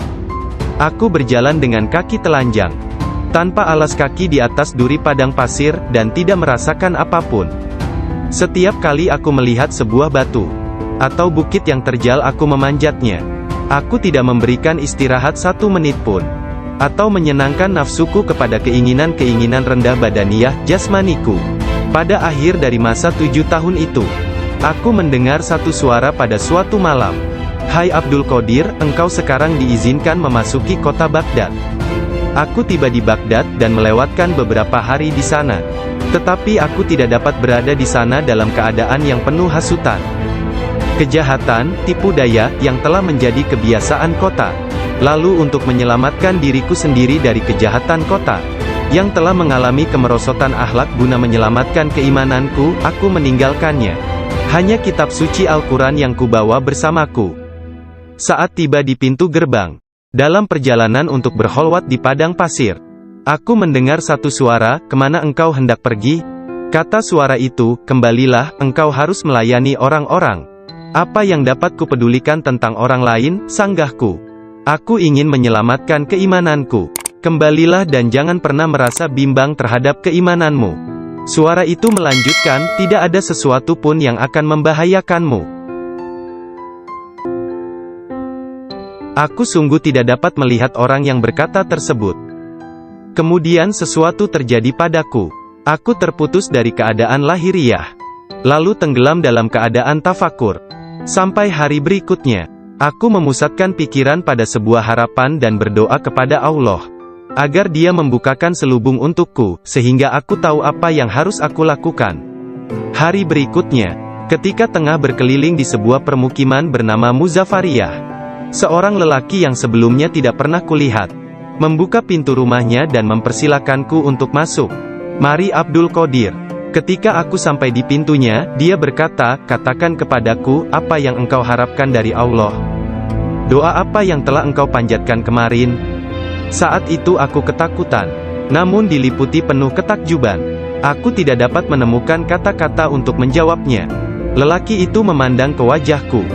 Aku berjalan dengan kaki telanjang, tanpa alas kaki di atas duri padang pasir, dan tidak merasakan apapun. Setiap kali aku melihat sebuah batu atau bukit yang terjal, aku memanjatnya. Aku tidak memberikan istirahat 1 menit pun, atau menyenangkan nafsuku kepada keinginan-keinginan rendah badaniyah jasmaniku. Pada akhir dari masa 7 tahun itu, aku mendengar satu suara pada suatu malam. Hai Abdul Qadir, engkau sekarang diizinkan memasuki kota Baghdad. Aku tiba di Baghdad dan melewatkan beberapa hari di sana. Tetapi aku tidak dapat berada di sana dalam keadaan yang penuh hasutan, kejahatan, tipu daya, yang telah menjadi kebiasaan kota. Lalu untuk menyelamatkan diriku sendiri dari kejahatan kota, yang telah mengalami kemerosotan akhlak guna menyelamatkan keimananku, aku meninggalkannya. Hanya kitab suci Al-Quran yang kubawa bersamaku. Saat tiba di pintu gerbang, dalam perjalanan untuk berkholwat di padang pasir, aku mendengar satu suara, "Kemana engkau hendak pergi?" Kata suara itu, "Kembalilah, engkau harus melayani orang-orang. Apa yang dapat kupedulikan tentang orang lain?" Sanggahku. Aku ingin menyelamatkan keimananku. "Kembalilah dan jangan pernah merasa bimbang terhadap keimananmu." Suara itu melanjutkan, "Tidak ada sesuatu pun yang akan membahayakanmu." Aku sungguh tidak dapat melihat orang yang berkata tersebut. Kemudian sesuatu terjadi padaku. Aku terputus dari keadaan lahiriah, lalu tenggelam dalam keadaan tafakur. Sampai hari berikutnya, aku memusatkan pikiran pada sebuah harapan dan berdoa kepada Allah, agar Dia membukakan selubung untukku, sehingga aku tahu apa yang harus aku lakukan. Hari berikutnya, ketika tengah berkeliling di sebuah permukiman bernama Muzafariyah, seorang lelaki yang sebelumnya tidak pernah kulihat, membuka pintu rumahnya dan mempersilakanku untuk masuk. "Mari Abdul Qadir." Ketika aku sampai di pintunya, dia berkata, "Katakan kepadaku, apa yang engkau harapkan dari Allah? Doa apa yang telah engkau panjatkan kemarin?" Saat itu aku ketakutan, namun diliputi penuh ketakjuban. Aku tidak dapat menemukan kata-kata untuk menjawabnya. Lelaki itu memandang ke wajahku,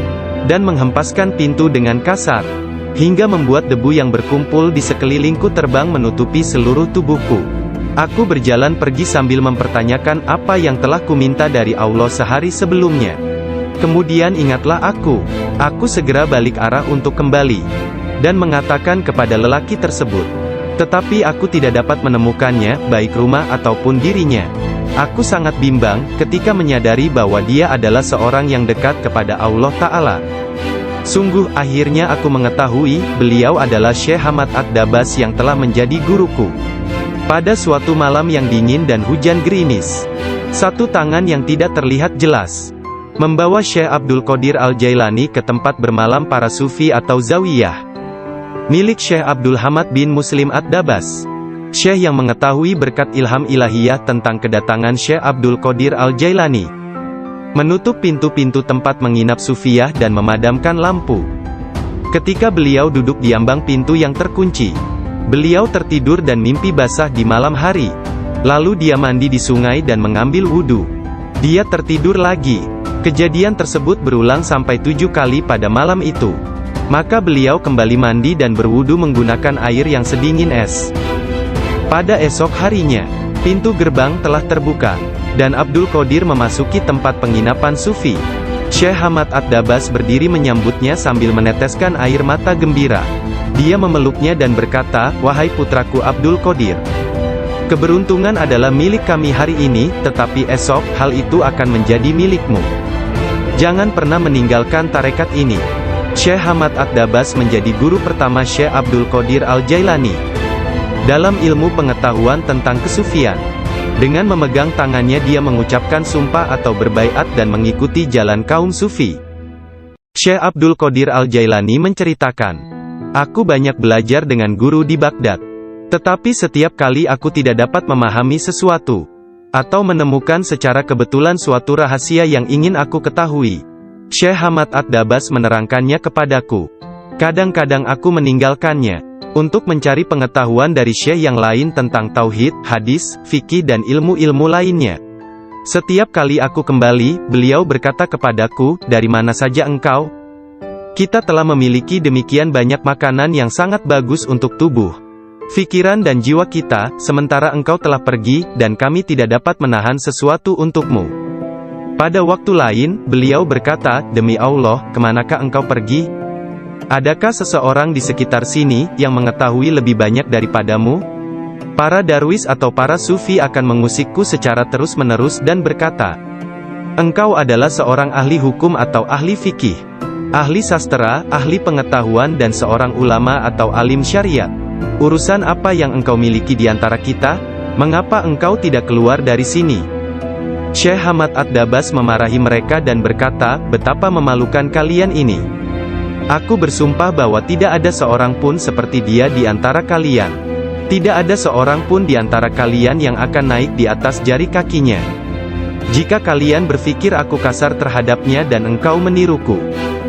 dan menghempaskan pintu dengan kasar, hingga membuat debu yang berkumpul di sekelilingku terbang menutupi seluruh tubuhku. Aku berjalan pergi sambil mempertanyakan apa yang telah kuminta dari Allah sehari sebelumnya. Kemudian ingatlah aku. Aku segera balik arah untuk kembali, dan mengatakan kepada lelaki tersebut. Tetapi aku tidak dapat menemukannya, baik rumah ataupun dirinya. Aku sangat bimbang, ketika menyadari bahwa dia adalah seorang yang dekat kepada Allah Ta'ala. Sungguh, akhirnya aku mengetahui, beliau adalah Syekh Hamad Ad-Dabas yang telah menjadi guruku. Pada suatu malam yang dingin dan hujan gerimis, satu tangan yang tidak terlihat jelas membawa Syekh Abdul Qadir Al-Jailani ke tempat bermalam para sufi atau zawiyah, milik Syekh Abdul Hamad bin Muslim Ad-Dabas. Syekh yang mengetahui berkat ilham ilahiyah tentang kedatangan Syekh Abdul Qadir Al-Jailani, menutup pintu-pintu tempat menginap sufiyah dan memadamkan lampu. Ketika beliau duduk di ambang pintu yang terkunci, beliau tertidur dan mimpi basah di malam hari. Lalu dia mandi di sungai dan mengambil wudhu. Dia tertidur lagi. Kejadian tersebut berulang sampai 7 kali pada malam itu. Maka beliau kembali mandi dan berwudhu menggunakan air yang sedingin es. Pada esok harinya, pintu gerbang telah terbuka, dan Abdul Qadir memasuki tempat penginapan sufi. Syekh Hamad Ad-Dabas berdiri menyambutnya sambil meneteskan air mata gembira. Dia memeluknya dan berkata, "Wahai putraku Abdul Qadir, keberuntungan adalah milik kami hari ini, tetapi esok, hal itu akan menjadi milikmu. Jangan pernah meninggalkan tarekat ini." Syekh Hamad Ad-Dabas menjadi guru pertama Syekh Abdul Qadir Al-Jailani dalam ilmu pengetahuan tentang kesufian. Dengan memegang tangannya dia mengucapkan sumpah atau berbaiat dan mengikuti jalan kaum sufi. Syekh Abdul Qadir Al-Jailani menceritakan, "Aku banyak belajar dengan guru di Baghdad. Tetapi setiap kali aku tidak dapat memahami sesuatu, atau menemukan secara kebetulan suatu rahasia yang ingin aku ketahui, Syekh Hamad Ad-Dabas menerangkannya kepadaku. Kadang-kadang aku meninggalkannya untuk mencari pengetahuan dari syekh yang lain tentang tauhid, hadis, fikih dan ilmu-ilmu lainnya. Setiap kali aku kembali, beliau berkata kepadaku, 'Dari mana saja engkau?' Kita telah memiliki demikian banyak makanan yang sangat bagus untuk tubuh, pikiran dan jiwa kita, sementara engkau telah pergi, dan kami tidak dapat menahan sesuatu untukmu." Pada waktu lain, beliau berkata, "Demi Allah, kemanakah engkau pergi? Adakah seseorang di sekitar sini, yang mengetahui lebih banyak daripadamu?" Para darwis atau para sufi akan mengusikku secara terus-menerus dan berkata, "Engkau adalah seorang ahli hukum atau ahli fikih. ahli sastra, ahli pengetahuan dan seorang ulama atau alim syariat. Urusan apa yang engkau miliki di antara kita? Mengapa engkau tidak keluar dari sini?" Syekh Hamad Ad-Dabas memarahi mereka dan berkata, "Betapa memalukan kalian ini. Aku bersumpah bahwa tidak ada seorang pun seperti dia di antara kalian. Tidak ada seorang pun di antara kalian yang akan naik di atas jari kakinya. Jika kalian berpikir aku kasar terhadapnya dan engkau meniruku,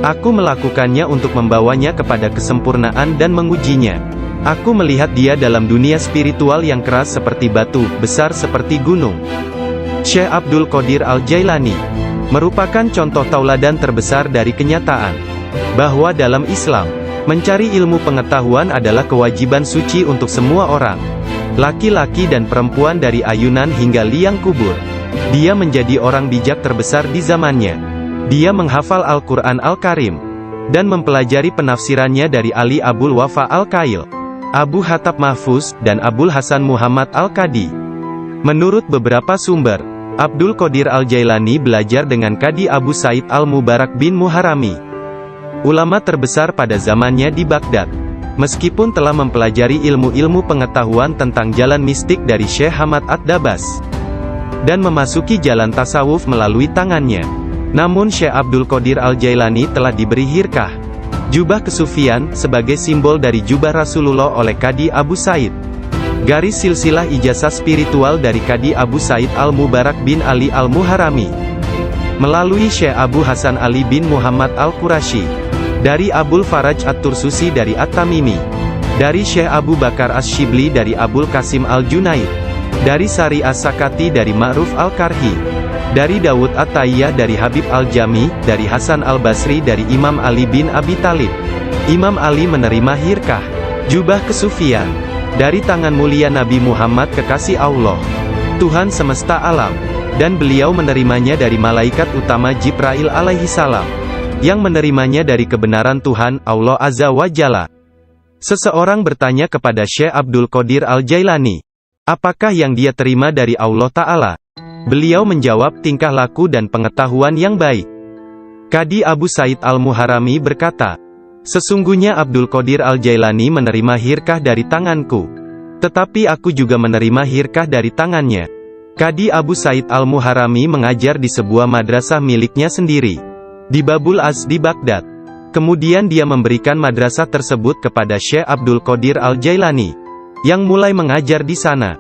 aku melakukannya untuk membawanya kepada kesempurnaan dan mengujinya. Aku melihat dia dalam dunia spiritual yang keras seperti batu, besar seperti gunung." Syekh Abdul Qadir Al-Jailani merupakan contoh tauladan terbesar dari kenyataan bahwa dalam Islam, mencari ilmu pengetahuan adalah kewajiban suci untuk semua orang, laki-laki dan perempuan dari ayunan hingga liang kubur. Dia menjadi orang bijak terbesar di zamannya. Dia menghafal Al-Quran Al-Karim dan mempelajari penafsirannya dari Ali Abul Wafa Al-Kail, Abu Hatab Mahfuz, dan Abul Hasan Muhammad Al-Qadi. Menurut beberapa sumber, Abdul Qadir Al-Jailani belajar dengan Qadi Abu Said Al-Mubarak bin Muharami, ulama terbesar pada zamannya di Baghdad. Meskipun telah mempelajari ilmu-ilmu pengetahuan tentang jalan mistik dari Syekh Hamad Ad-Dabas dan memasuki jalan tasawuf melalui tangannya, namun Syekh Abdul Qadir Al-Jailani telah diberi hirkah, jubah kesufian, sebagai simbol dari jubah Rasulullah oleh Qadi Abu Said. Garis silsilah ijazah spiritual dari Qadi Abu Said Al-Mubarak bin Ali Al-Muharami melalui Syekh Abu Hasan Ali bin Muhammad Al-Qurashi, dari Abul Faraj At-Tursusi dari At-Tamimi, dari Syekh Abu Bakar As-Shibli dari Abul Qasim Al-Junaid, dari Sari As-Sakati dari Ma'ruf Al-Karhi, dari Dawud At-Tayyah dari Habib Al-Jami, dari Hasan Al-Basri dari Imam Ali bin Abi Talib. Imam Ali menerima hirkah, jubah kesufian, dari tangan mulia Nabi Muhammad kekasih Allah, Tuhan semesta alam, dan beliau menerimanya dari malaikat utama Jibril alaihi salam, yang menerimanya dari kebenaran Tuhan, Allah Azza wa Jalla. Seseorang bertanya kepada Syekh Abdul Qadir Al-Jailani, apakah yang dia terima dari Allah Ta'ala? Beliau menjawab, tingkah laku dan pengetahuan yang baik. Qadi Abu Said Al-Muharami berkata, "Sesungguhnya Abdul Qadir Al-Jailani menerima hirkah dari tanganku, tetapi aku juga menerima hirkah dari tangannya." Qadi Abu Said Al-Muharami mengajar di sebuah madrasah miliknya sendiri, di Babul Az di Baghdad. Kemudian dia memberikan madrasah tersebut kepada Syekh Abdul Qadir Al-Jailani, yang mulai mengajar di sana.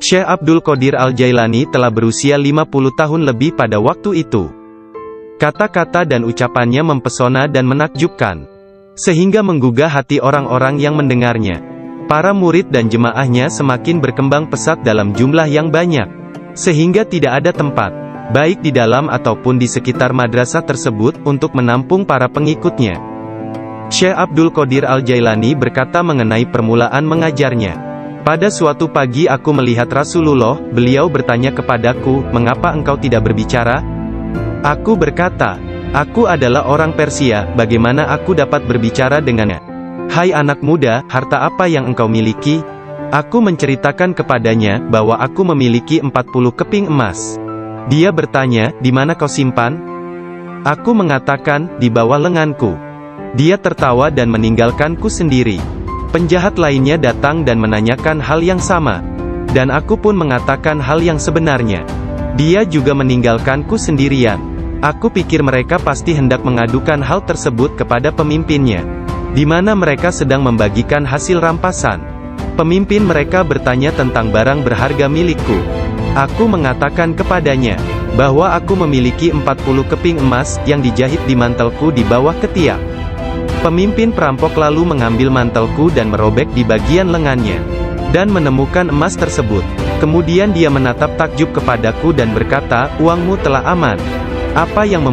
Syekh Abdul Qadir Al-Jailani telah berusia 50 tahun lebih pada waktu itu. Kata-kata dan ucapannya mempesona dan menakjubkan, sehingga menggugah hati orang-orang yang mendengarnya. Para murid dan jemaahnya semakin berkembang pesat dalam jumlah yang banyak, sehingga tidak ada tempat, baik di dalam ataupun di sekitar madrasah tersebut, untuk menampung para pengikutnya. Syekh Abdul Qadir Al-Jailani berkata mengenai permulaan mengajarnya, "Pada suatu pagi aku melihat Rasulullah, beliau bertanya kepadaku, 'Mengapa engkau tidak berbicara?' Aku berkata, 'Aku adalah orang Persia, bagaimana aku dapat berbicara dengannya?' 'Hai anak muda, harta apa yang engkau miliki?' Aku menceritakan kepadanya bahwa aku memiliki 40 keping emas. Dia bertanya, 'Di mana kau simpan?' Aku mengatakan, 'Di bawah lenganku.' Dia tertawa dan meninggalkanku sendiri. Penjahat lainnya datang dan menanyakan hal yang sama, dan aku pun mengatakan hal yang sebenarnya. Dia juga meninggalkanku sendirian. Aku pikir mereka pasti hendak mengadukan hal tersebut kepada pemimpinnya, di mana mereka sedang membagikan hasil rampasan. Pemimpin mereka bertanya tentang barang berharga milikku. Aku mengatakan kepadanya bahwa aku memiliki 40 keping emas yang dijahit di mantelku di bawah ketiak. Pemimpin perampok lalu mengambil mantelku dan merobek di bagian lengannya, dan menemukan emas tersebut. Kemudian dia menatap takjub kepadaku dan berkata, 'Uangmu telah aman. Apa yang membuat